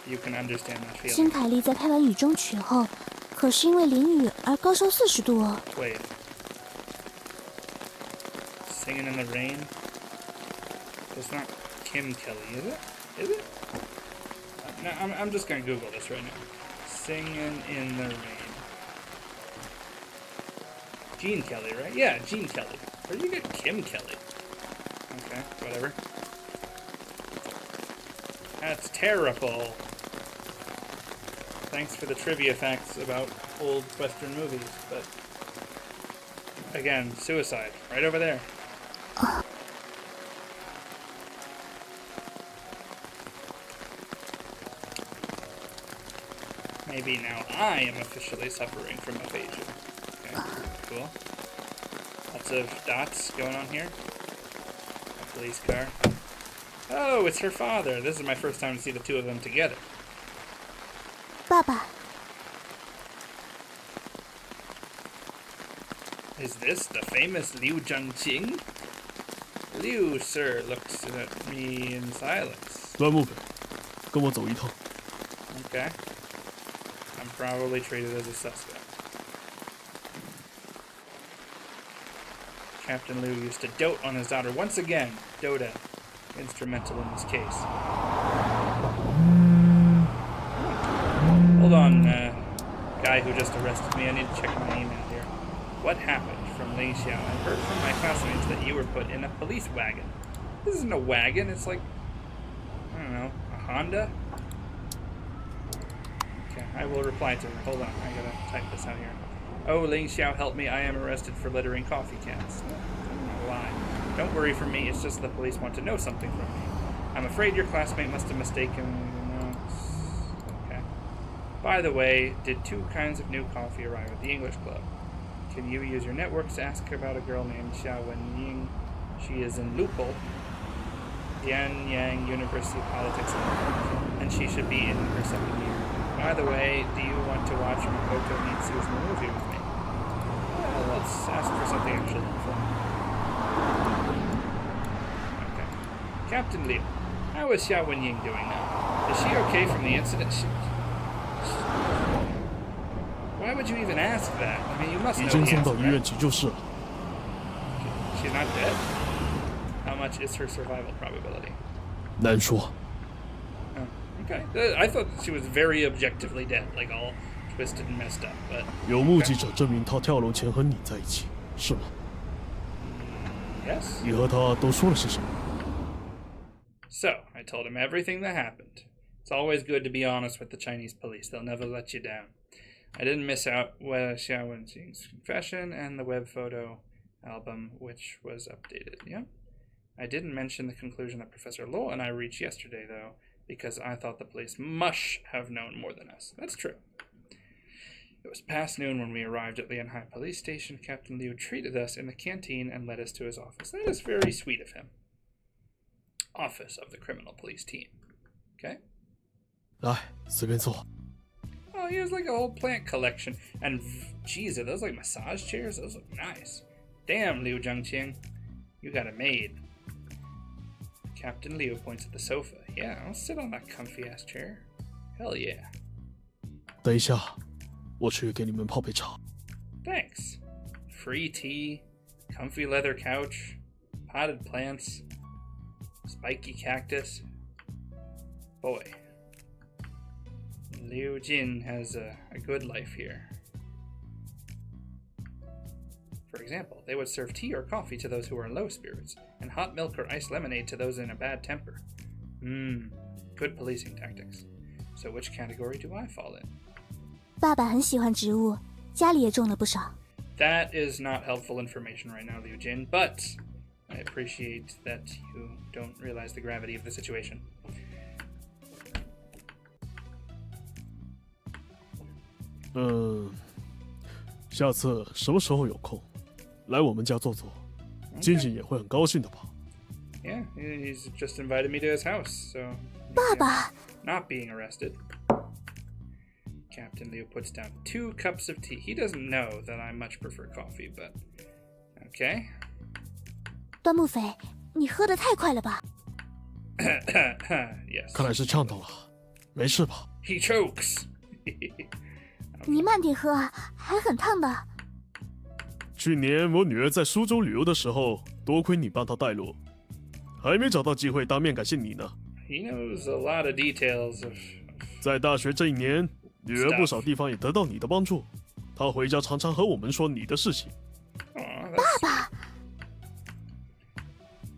You can understand that feeling. 新凯莉在拍完雨中曲后，可是因为淋雨而高烧40度哦。Wait. Singing in the rain? It's not Kim Kelly, is it? Is it? No, I'm just gonna Google this right now. Singing in the rain. Gene Kelly, right? Yeah, Gene Kelly. Where do you get Kim Kelly? Okay, whatever. That's terrible. Thanks for the trivia facts about old Western movies, but again, suicide, right over there. Maybe now I am officially suffering from aphasia. Okay, cool. Lots of dots going on here. A police car. Oh, it's her father. This is my first time to see the two of them together. 爸爸， Is this the famous Liu Zhangqing? Liu, sir, looks at me in silence. 端木匪，跟我走一趟。 Okay. I'm probably treated as a suspect. Captain Liu used to dote on his daughter once again. Dota, instrumental in this case. Hold on, guy who just arrested me. I need to check my email here. What happened from Ling Xiao? I heard from my classmates that you were put in a police wagon. This isn't a wagon, it's like, I don't know, a Honda? Okay, I will reply to her. Hold on, I gotta type this out here. Oh, Ling Xiao, help me. I am arrested for littering coffee cans. Don't lie. Don't worry for me, it's just the police want to know something from me. I'm afraid your classmate must have mistaken... Okay. By the way, did 2 kinds of new coffee arrive at the English Club? Can you use your networks to ask about a girl named Xiao Wenying? She is in Lupol, Dianyang University Politics, and she should be in her 2nd year. By the way, do you want to watch Makoto Mitsu's movie with me? Well, let's ask for something actually fun. Okay. Captain Liu, how is Xiao Wenying doing now? Is she okay from the incident? Why would you even ask that? I mean, you must 已 know 经 the 送到 answer, 医院 right? 急救室了。 She's not dead? How much is her survival probability? 难说。 Oh, okay. I thought she was very objectively dead, like all twisted and messed up, but... 有目击者证明他跳楼前和你在一起，是吗？ Yes? 你和他都说了些什么？ So, I told him everything that happened. It's always good to be honest with the Chinese police. They'll never let you down. I didn't miss out Xiao Wenjing's confession and the web photo album, which was updated. Yeah. I didn't mention the conclusion that Professor Luo and I reached yesterday, though, because I thought the police must have known more than us. That's true. It was past noon when we arrived at Lianhai Police Station. Captain Liu treated us in the canteen and led us to his office. That is very sweet of him. Office of the Criminal Police Team. Okay? 来，随便坐。 Oh, he has like a whole plant collection. And, geez, are those like massage chairs? Those look nice. Damn, Liu Zhangqing. You got it made. Captain Liu points at the sofa. Yeah, I'll sit on that comfy-ass chair. Hell yeah. 等一下，我去给你们泡杯茶。 Thanks. Free tea, comfy leather couch, potted plants, spiky cactus. Boy. Liu Jin has a good life here. For example, they would serve tea or coffee to those who are in low spirits, and hot milk or iced lemonade to those in a bad temper. Good policing tactics. So which category do I fall in? 爸爸很喜欢植物，家里也种了不少。 That is not helpful information right now, Liu Jin, but I appreciate that you don't realize the gravity of the situation. 下次什么时候有空，来我们家坐坐，静静也会很高兴的吧。 Yeah, he's just invited me to his house, so... 爸爸， Not being arrested. Captain Liu puts down 2 cups of tea. He doesn't know that I much prefer coffee, but... Okay. 端木匪，你喝得太快了吧？ Yes. 看来是呛到了，没事吧？ He chokes. 你慢点喝啊，还很烫的。去年我女儿在苏州旅游的时候，多亏你帮她带路，还没找到机会当面感谢你呢。 He knows a lot of details of... 在大学这1年，女儿不少地方也得到你的帮助。她回家常常和我们说你的事情， Aw, that's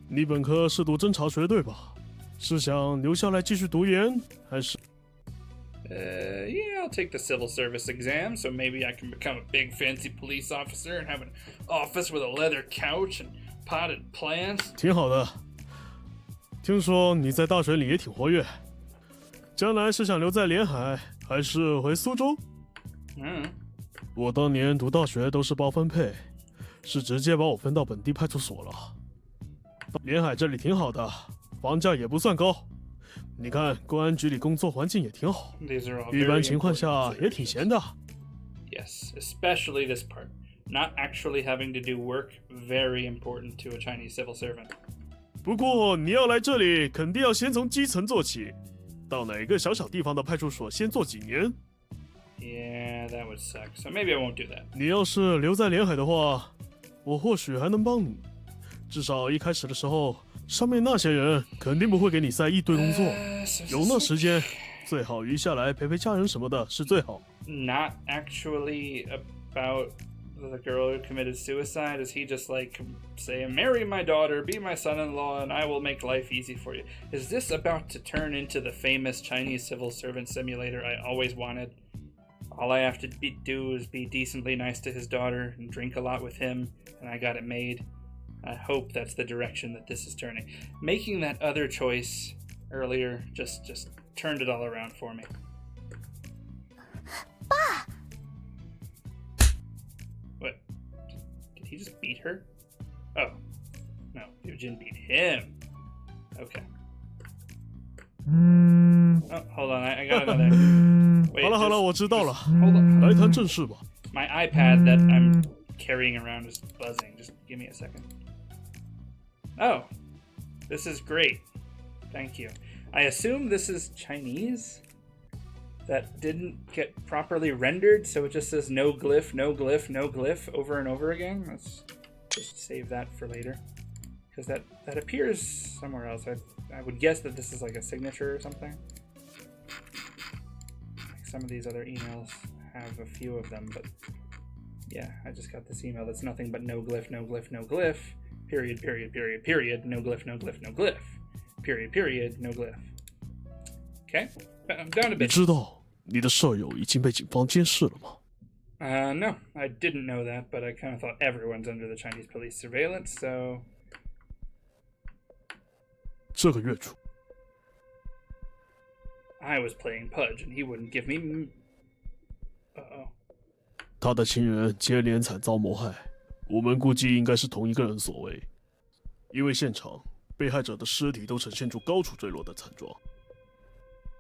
你本科是读侦查学对吧？是想留下来继续读研，还是？ Yeah, I'll take the civil service exam, so maybe I can become a big fancy police officer and have an office with a leather couch and potted plants. 挺好的。听说你在大学里也挺活跃，将来是想留在连海，还是回苏州？我当年读大学都是包分配，是直接把我分到本地派出所了。连海这里挺好的，房价也不算高。 你看，公安局里工作环境也挺好，一般情况下也挺闲的。Yes, especially this part. Not actually having to do work, very important to a Chinese civil servant. 不过你要来这里，肯定要先从基层做起，到哪个小地方的派出所先做几年。Yeah, that would suck. So maybe I won't do that. 你要是留在连海的话，我或许还能帮你。至少一开始的时候。 上面那些人肯定不会给你塞一堆工作，有那时间，最好余下来陪陪家人什么的是最好。Not actually about the girl who committed suicide. Is he just like saying, "Marry my daughter, be my son-in-law, and I will make life easy for you"? Is this about to turn into the famous Chinese civil servant simulator I always wanted? All I have to do is be decently nice to his daughter and drink a lot with him, and I got it made. I hope that's the direction that this is turning. Making that other choice earlier just turned it all around for me. Pa! What? Did he just beat her? Oh. No, Yujin beat him. Okay. Oh, hold on, I got another. Wait, 好了，我知道了。 Hold on. 来谈正事吧。 My iPad that I'm carrying around is buzzing. Just give me a second. Oh, this is great. Thank you. I assume this is Chinese that didn't get properly rendered, so it just says no glyph, no glyph, no glyph over and over again. Let's just save that for later, because that appears somewhere else. I would guess that this is like a signature or something. Some of these other emails have a few of them, but yeah, I just got this email that's nothing but no glyph, no glyph, no glyph. Period, period, period, period, no glyph, no glyph, no glyph. Period, period, no glyph. Okay, I'm down a bit. 你知道你的舍友已经被警方监视了吗？ No, I didn't know that, but I kind of thought everyone's under the Chinese police surveillance, so... 这个月初， I was playing Pudge, and he wouldn't give me... Uh-oh. 他的亲人接连惨遭谋害。 我们估计应该是同一个人所为，因为现场被害者的尸体都呈现出高处坠落的惨状。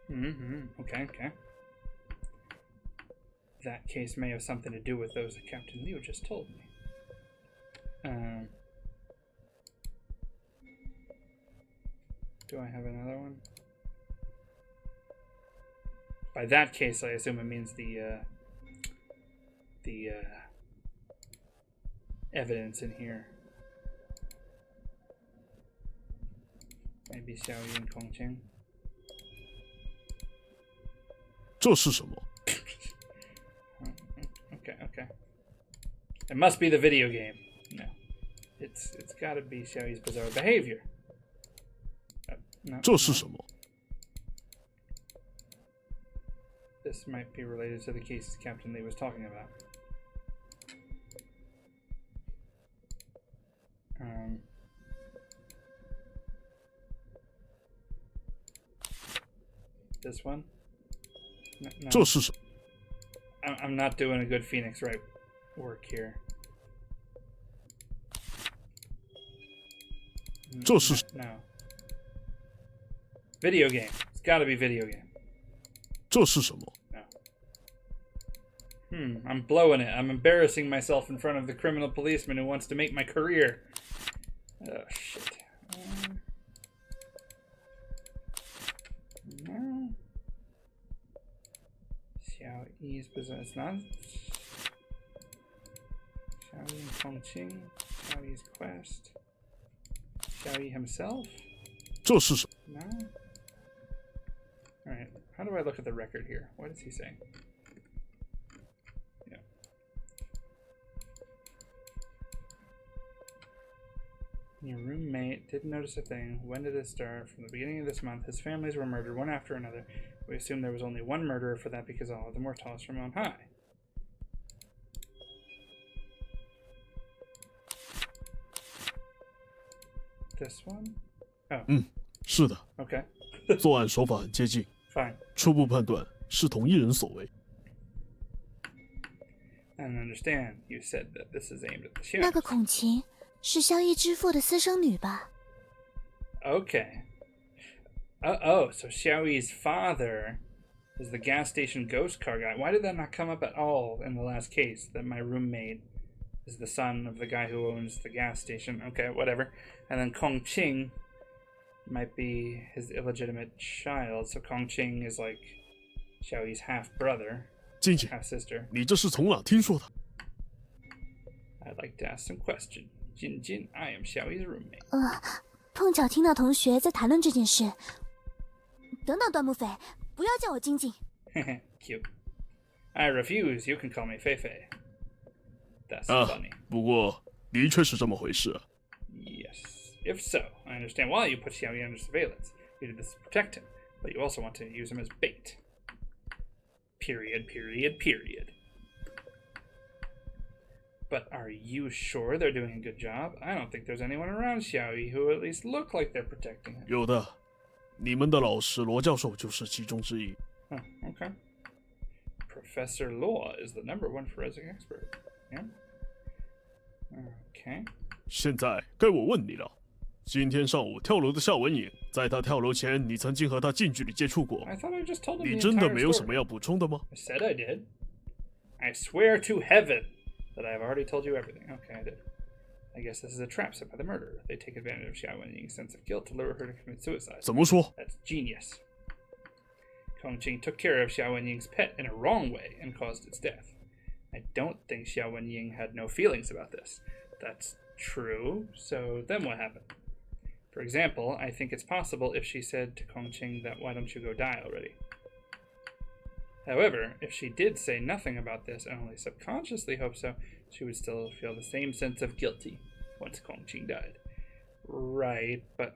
Okay. That case may have something to do with those that Captain Liu just told me. Do I have another one? By that case, I assume it means the evidence in here. Maybe Xiaoyi and Kongqing. 这是什么？ Okay. It must be the video game. No. It's gotta be Xiaoyi's bizarre behavior. No. 这是什么？ This might be related to the cases Captain Lee was talking about. This one? No. 这是什么？ I'm not doing a good Phoenix Wright work here. 这是 No. Video game. It's gotta be video game. 这是什么？ No. I'm blowing it. I'm embarrassing myself in front of the criminal policeman who wants to make my career. Oh, shit. No. Xiaoyi's business. It's not. Xiaoyi and Kongqing. Xiaoyi's quest. Xiaoyi himself? 这是什么？ No. Alright. How do I look at the record here? What is he saying? Yeah. Your roommate didn't notice a thing. When did it start? From the beginning of this month, his families were murdered one after another. We assume there was only one murderer for that because all of them were tossed from on high. This one? Oh. 是的。Okay. 作案手法很接近。Fine. 初步判断是同一人所为。I don't understand. You said that this is aimed at the sheriff. 那个孔晴是萧逸之父的私生女吧？ Okay. Oh, so Xiaoyi's father is the gas station ghost car guy. Why did that not come up at all in the last case? That my roommate is the son of the guy who owns the gas station. Okay, whatever. And then Kongqing might be his illegitimate child. So Kongqing is like Xiaoyi's half brother, 静静， half sister. 你这是从哪听说的？ I'd like to ask some questions. Jin Jin, I am Xiaoyi's roommate. 碰巧听到同学在谈论这件事。等等，段木匪，不要叫我晶晶。Cute. I refuse. You can call me Fei Fei. That's funny. 不过的确是这么回事。 Yes. If so, I understand why you put Xiaoyi under surveillance. You did this to protect him, but you also want to use him as bait. Period. But are you sure they're doing a good job? I don't think there's anyone around Xiaoyi who at least look like they're protecting him. 有的，你们的老师罗教授就是其中之一。Okay. Professor Law is the #1 forensic expert. Yeah. Okay. 现在该我问你了。今天上午跳楼的夏文颖，在他跳楼前，你曾经和他近距离接触过。 I thought I just told him 你 the 真的 entire 没有什 story. 么要补充的吗？ I said I did. I swear to heaven that I've already told you everything. Okay, I did. I guess this is a trap set by the murderer. They take advantage of Xia Wenying's sense of guilt to lure her to commit suicide. 怎么说？ That's genius. Kongqing took care of Xia Wenying's pet in a wrong way and caused its death. I don't think Xia Wenying had no feelings about this. That's true. So then what happened? For example, I think it's possible if she said to Kongqing that why don't you go die already? However, if she did say nothing about this and only subconsciously hoped so, she would still feel the same sense of guilty once Kongqing died. Right, but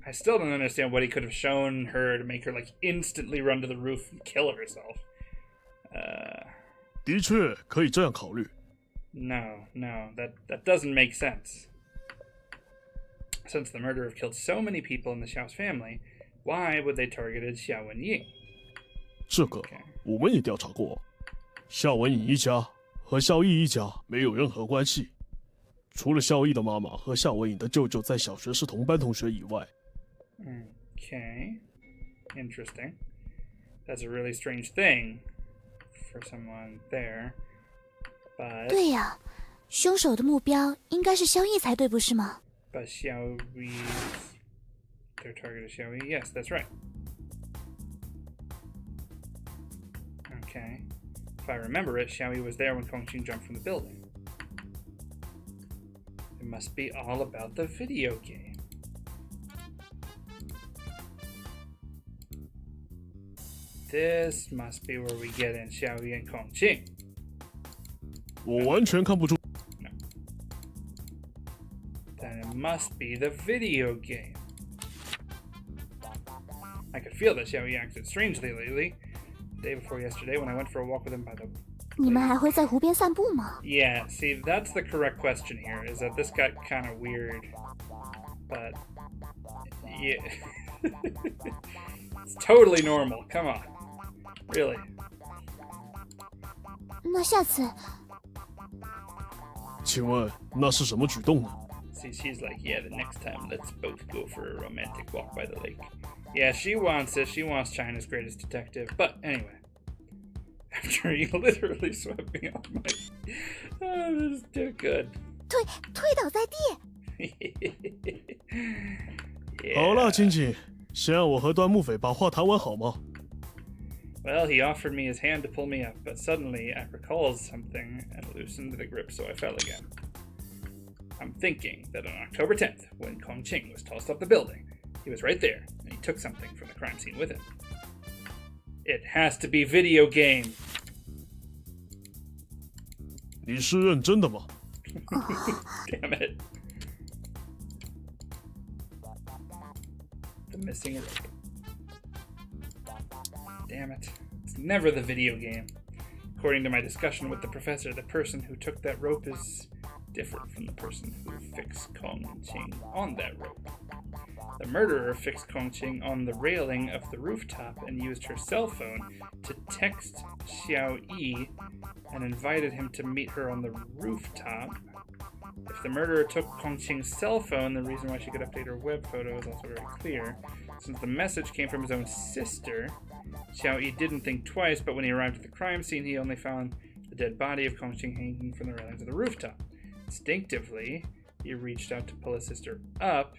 I still don't understand what he could have shown her to make her like instantly run to the roof and kill herself. 的确可以这样考虑。 No, that doesn't make sense. Since the murderer killed so many people in the Xiao's family, why would they targeted Xia Wenying? 这个我们也调查过，夏文颖一家和萧逸一家没有任何关系，除了萧逸的妈妈和夏文颖的舅舅在小学是同班同学以外。 Okay, interesting. That's a really strange thing for someone there, but 对呀，凶手的目标应该是萧逸才对，不是吗？ but Xiaoyi's their target is Xiaoyi. Yes, that's right. Okay. If I remember it, Xiaoyi was there when Kongqing jumped from the building. It must be all about the video game. This must be where we get in Xiaoyi and Kongqing. 我完全看不出。 Then it must be the video game. I could feel that Xiaoyi acted strangely lately. The day before yesterday when I went for a walk with him by the... 你们还会在湖边散步吗？ Yeah, see, that's the correct question here, is that this got kind of weird. But, yeah. It's totally normal, come on. Really. 那下次，请问那是什么举动呢？ See, she's like, yeah, the next time let's both go for a romantic walk by the lake. Yeah, she wants it. She wants China's greatest detective. But anyway, after he literally swept me off my... Oh, this is too good. 推倒在地。 Yeah. 好了，晶晶，先让我和端木匪把话谈完好吗？ Well, he offered me his hand to pull me up, but suddenly I recalled something and loosened the grip, so I fell again. I'm thinking that on October 10th, when Kongqing was tossed off the building, he was right there, and he took something from the crime scene with him. It has to be video game. 你是认真的吗？ Damn it. missing a rope. Damn it. It's never the video game. According to my discussion with the professor, the person who took that rope is different from the person who fixed Kong Qing on that rope. The murderer fixed Kong Qing on the railing of the rooftop and used her cell phone to text Xiao Yi and invited him to meet her on the rooftop. If the murderer took Kong Qing's cell phone, the reason why she could update her web photo is also very clear. Since the message came from his own sister, Xiao Yi didn't think twice, but when he arrived at the crime scene, he only found the dead body of Kong Qing hanging from the railings of the rooftop. Instinctively, he reached out to pull his sister up,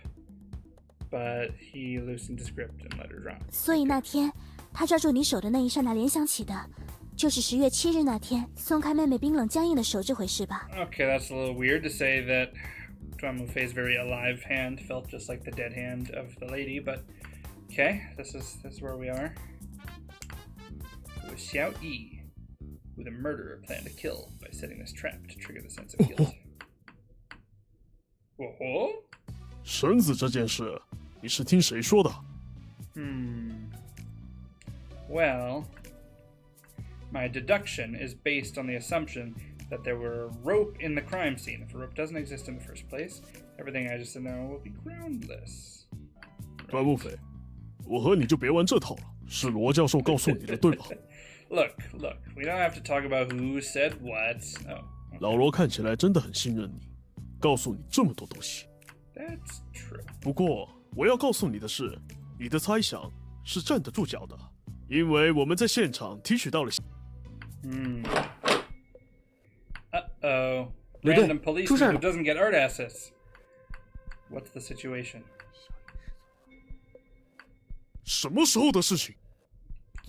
but he loosened his grip and let her drop. 所以那天他抓住你手的那一刹那联想起的，就是10月7日那天松开妹妹冰冷僵硬的手这回事吧？ Okay, that's a little weird to say that Duanmu Fei's very alive hand felt just like the dead hand of the lady, but okay, this is where we are. It was Xiao Yi, who the murderer planned to kill by setting this trap to trigger the sense of guilt. Oh? 绳子这件事，你是听谁说的？ Well, my deduction is based on the assumption that there were a rope in the crime scene. If a rope doesn't exist in the first place, everything I just said now will be groundless. 端木匪，我和你就别玩这套了，是罗教授告诉你的，对吧？ Look, we don't have to talk about who said what. Oh, okay. 老罗看起来真的很信任你，告诉你这么多东西。 That's true. 不过我要告诉你的是，你的猜想是站得住脚的，因为我们在现场提取到了。Uh-oh. 刘队， Random 出事 policeman 了 who doesn't get art assets. What's the situation? 什么时候的事情？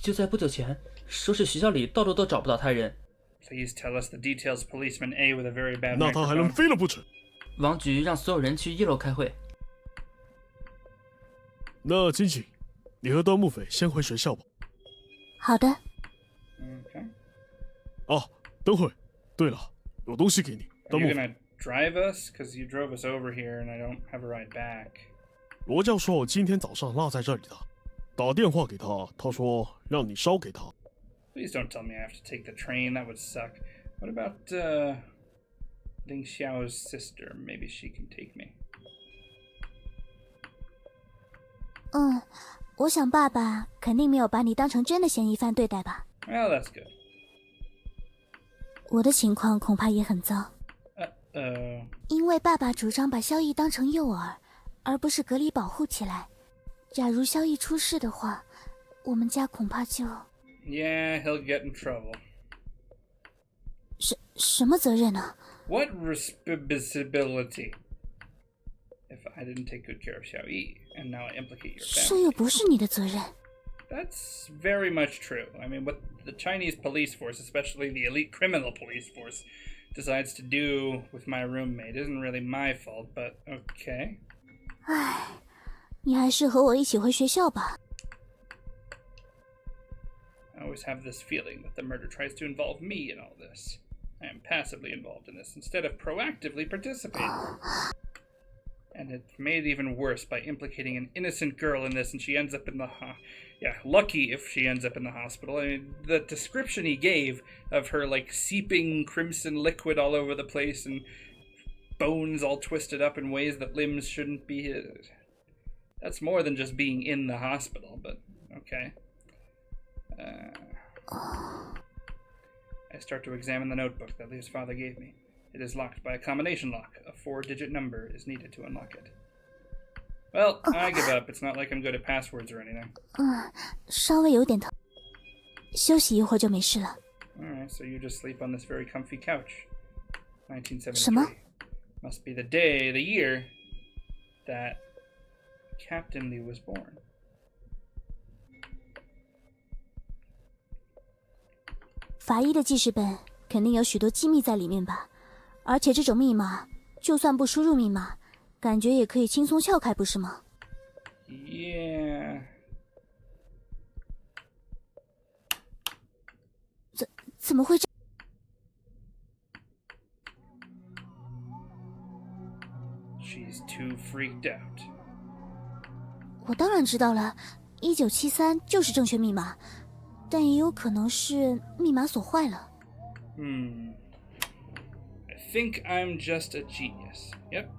就在不久前，说是学校里到处都找不到他人。 Please tell us the details, Policeman A with a very bad 那他还能 microphone. 飞了不成？王局让所有人去1楼开会。那金井，你和端木匪先回学校吧。好的， Okay. 啊，等会。对了，有东西给你。 Are 端 you 木匪， gonna drive us? Because you drove us over here and I don't have a ride back. 罗教授今天早上落在这里的，打电话给他，他说让你捎给他。 Please don't tell me I have to take the train. That would suck. What about, Ling Xiao's sister? Maybe she can take me. 我想爸爸肯定没有把你当成真的嫌疑犯对待吧？ Well, that's good. 我的情况恐怕也很糟， Uh-oh. 因为爸爸主张把萧逸当成诱饵，而不是隔离保护起来。假如萧逸出事的话，我们家恐怕就…… Yeah, he'll get in trouble. 什么责任呢？ What responsibility? If I didn't take good care of Xiao Yi, and now I implicate your 这 family. 又不是你的责任。 That's very much true. I mean, what the Chinese police force, especially the elite criminal police force, decides to do with my roommate isn't really my fault, but okay. 唉，你还是和我一起回学校吧。 I always have this feeling that the murder tries to involve me in all this. I am passively involved in this instead of proactively participating. And it's made even worse by implicating an innocent girl in this, and she ends up in the lucky if she ends up in the hospital. I mean, the description he gave of her, like, seeping crimson liquid all over the place and bones all twisted up in ways that limbs shouldn't be. That's more than just being in the hospital, but okay. I start to examine the notebook that Liu's father gave me. It is locked by a combination lock. A 4-digit number is needed to unlock it. Well, I give up. It's not like I'm good at passwords or anything. 稍微有点疼，休息一会儿就没事了。 Alright, so you just sleep on this very comfy couch. 什么？ 1973. Must be the day, the year, that Captain Liu was born. 法医的记事本肯定有许多机密在里面吧？而且这种密码，就算不输入密码，感觉也可以轻松撬开，不是吗？ Yeah. 怎么会这？ She's too freaked out. 我当然知道了，1973就是正确密码，但也有可能是密码锁坏了。I think I'm just a genius. Yep.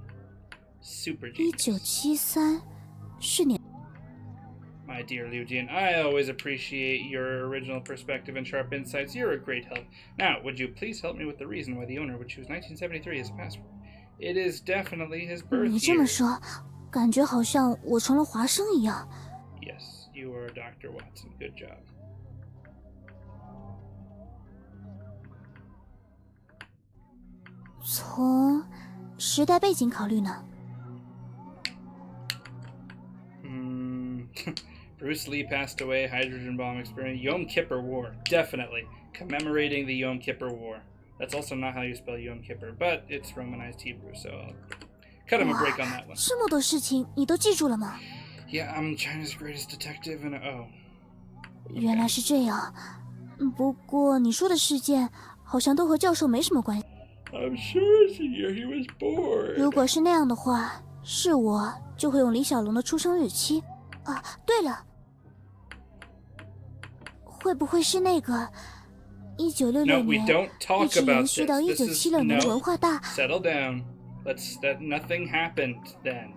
Super genius. 1973是年。My dear Liu Jin, I always appreciate your original perspective and sharp insights. You're a great help. Now, would you please help me with the reason why the owner would choose 1973 as a password? It is definitely his birth year. 你这么说，感觉好像我成了华生一样。Yes, you are Dr. Watson. Good job. 从时代背景考虑呢？Bruce Lee passed away, hydrogen bomb experience, Yom Kippur War, definitely. Commemorating the Yom Kippur War. That's also not how you spell Yom Kippur, but it's Romanized Hebrew, so I'll cut him a break on that one. 这么多事情你都记住了吗？ Yeah, I'm China's greatest detective and oh. 原来是这样。不过你说的事件好像都和教授没什么关系。I'm sure it's the year he was born. 如果是那样的话，是我就会用李小龙的出生日期。啊，对了。会不会是那个1966年一直延续到1976年的文化大 Settle down. That nothing happened then.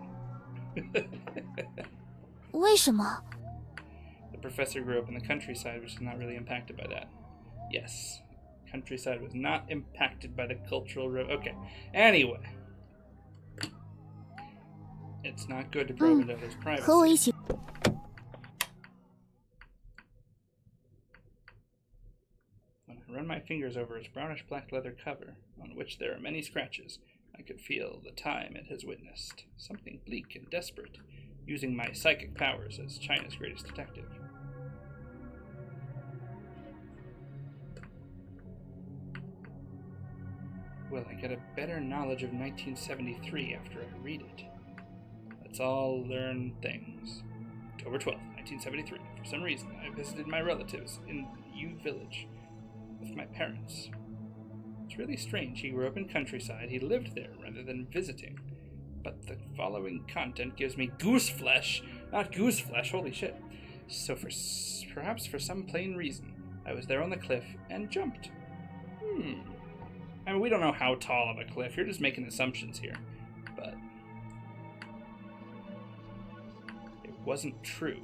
为什么 The professor grew up in the countryside, which is not really impacted by that. Yes. Countryside was not impacted by the cultural... Okay. Anyway. It's not good to probe into others' privacy. 和我一起 Run my fingers over its brownish black leather cover, on which there are many scratches. I could feel the time it has witnessed. Something bleak and desperate, using my psychic powers as China's greatest detective. Will I get a better knowledge of 1973 after I read it? Let's all learn things. October 12th, 1973. For some reason, I visited my relatives in Yu Village with my parents. It's really strange. He grew up in countryside. He lived there rather than visiting. But the following content gives me goose flesh. Not goose flesh, holy shit. So perhaps for some plain reason, I was there on the cliff and jumped. I mean, we don't know how tall of a cliff. You're just making assumptions here. But it wasn't true.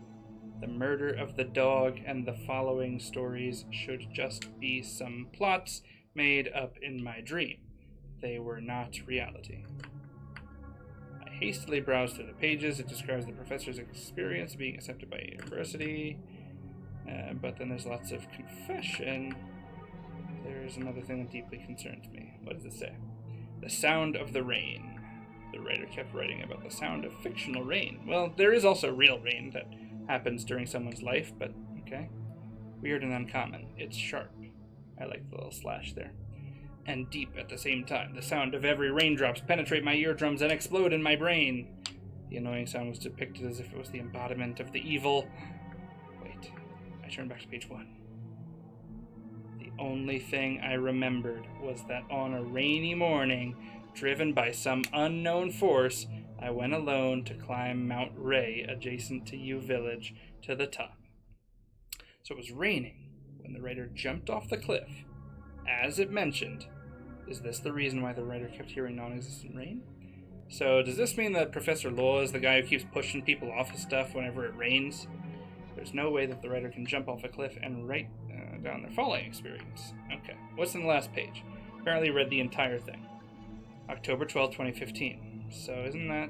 The murder of the dog and the following stories should just be some plots made up in my dream. They were not reality. I hastily browsed through the pages. It describes the professor's experience being accepted by a university. But then there's lots of confession. There's another thing that deeply concerns me. What does it say? The sound of the rain. The writer kept writing about the sound of fictional rain. Well, there is also real rain that happens during someone's life, but okay. Weird and uncommon. It's sharp. I like the little slash there. And deep at the same time. The sound of every raindrops penetrate my eardrums and explode in my brain. The annoying sound was depicted as if it was the embodiment of the evil. Wait. I turned back to page 1. The only thing I remembered was that on a rainy morning, driven by some unknown force, I went alone to climb Mount Ray, adjacent to Yu Village, to the top. So it was raining when the writer jumped off the cliff. As it mentioned, is this the reason why the writer kept hearing non-existent rain? So does this mean that Professor Law is the guy who keeps pushing people off of stuff whenever it rains? There's no way that the writer can jump off a cliff and write down their falling experience. Okay, what's in the last page? Apparently read the entire thing. October 12th, 2015. So isn't that...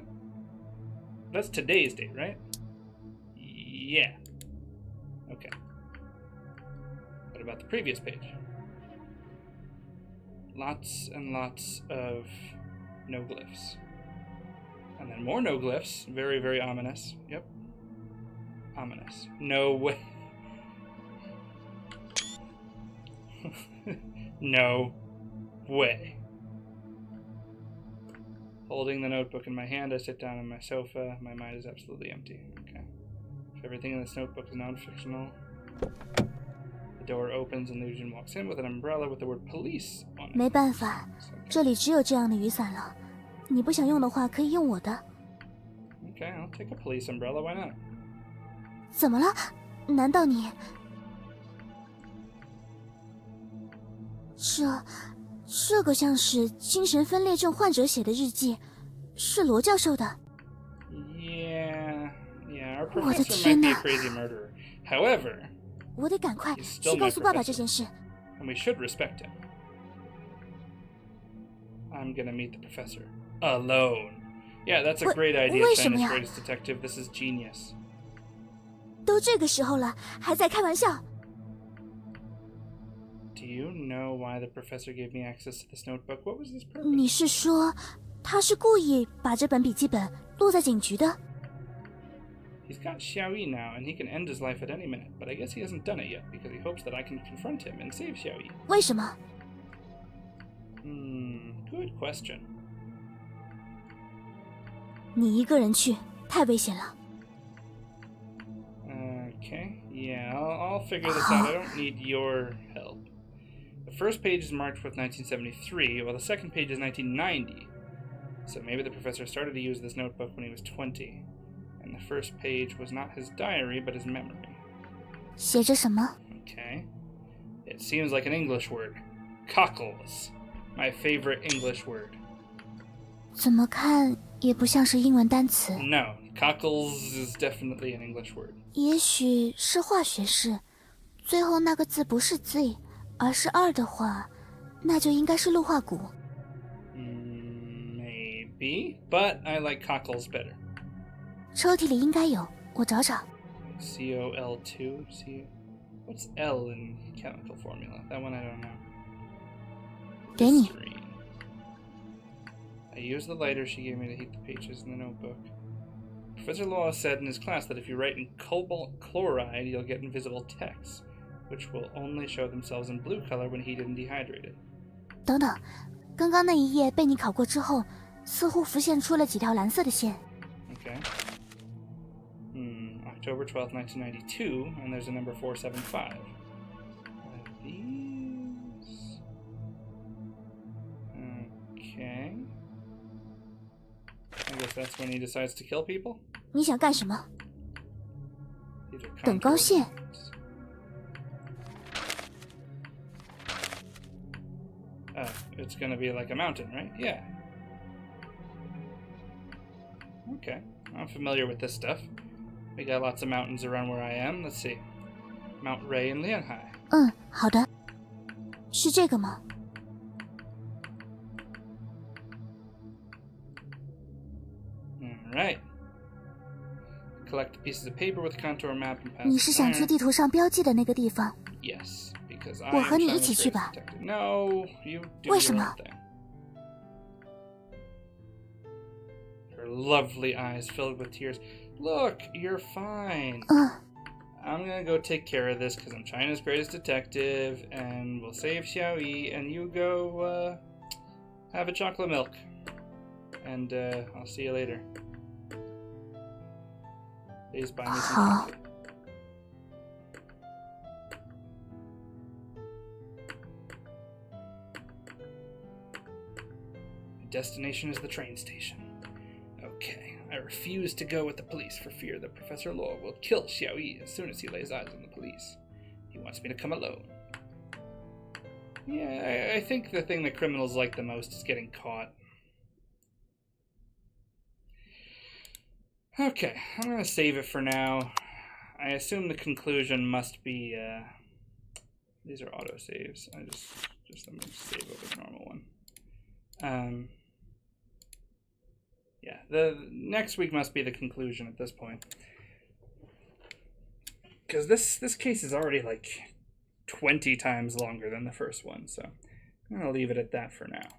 That's today's date, right? Yeah. Okay. What about the previous page? Lots and lots of no glyphs. And then more no glyphs. Very, very ominous. Yep. Ominous. No way. No way. Holding the notebook in my hand, I sit down on my sofa. My mind is absolutely empty. Okay. If everything in this notebook is non-fictional. The door opens and Liu Jin walks in with an umbrella with the word police on it. 没办法，这里只有这样的雨伞了。你不想用的话，可以用我的。Okay, I'll take a police umbrella. Why not? 怎么了？难道你……这个像是精神分裂症患者写的日记，是罗教授的。Yeah, our 我的 professor 天 might be a 哪！ crazy murderer. However, 我得赶快 he's still 去告 my 诉爸爸 professor, 这件事。 and we should respect him. I'm gonna meet the professor alone. Yeah, that's a great idea, 为什么 China's 呀？ greatest detective. This is genius. 都这个时候了，还在开玩笑？ Do you know why the professor gave me access to this notebook? What was his purpose? 你是说他是故意把这本笔记本落在警局的？ He's got Xiaoyi now, and he can end his life at any minute, but I guess he hasn't done it yet because he hopes that I can confront him and save Xiaoyi. 为什么？ Good question. 你一个人去太危险了。 Okay, yeah, I'll figure this out. I don't need your help. The first page is marked with 1973, while the second page is 1990. So maybe the professor started to use this notebook when he was 20, and the first page was not his diary, but his memory. 写着什么？ Okay. It seems like an English word. Cockles. My favorite English word. 怎么看也不像是英文单词。 No, cockles is definitely an English word. 也许是化学式，最后那个字不是 Z， 而是2的话，那就应该是氯化钴。Maybe, but I like cockles better. 抽屉里应该有，我找找。 COL2? What's L in chemical formula? That one I don't know. 给你。 History. I used the lighter she gave me to heat the pages in the notebook. Professor Law said in his class that if you write in cobalt chloride, you'll get invisible texts, which will only show themselves in blue color when heated and dehydrated. 等等，刚刚那一页被你考过之后，似乎浮现出了几条蓝色的线。 Okay. October 12th, 1992, and there's a number 475. These... Okay. I guess that's when he decides to kill people? 你想干什么？ These are 等高线。 Oh, it's gonna be like a mountain, right? Yeah. Okay, I'm familiar with this stuff. We got lots of mountains around where I am. Let's see. Mount Ray and Lianhai. 好的。是这个吗？ Alright. Collect pieces of paper with contour map and pass. 你是想去地图上标记的那个地方？ Yes, because I 我 am 和你一 China's 起去 greatest 吧。 detective. No, you do 为 your 什 own 么？ thing. Her lovely eyes filled with tears. Look, you're fine. I'm gonna go take care of this because I'm China's greatest detective, and we'll save Xiaoyi, and you go, have a chocolate milk. And, I'll see you later. Please buy me some chocolate. My destination is the train station. Okay, I refuse to go with the police for fear that Professor Law will kill Xiaoyi as soon as he lays eyes on the police. He wants me to come alone. Yeah, I think the thing that criminals like the most is getting caught. Okay, I'm gonna save it for now. I assume the conclusion must be, these are autosaves. I just let me save over the normal one. Yeah, the next week must be the conclusion at this point. Because this case is already like 20 times longer than the first one, so I'm gonna leave it at that for now.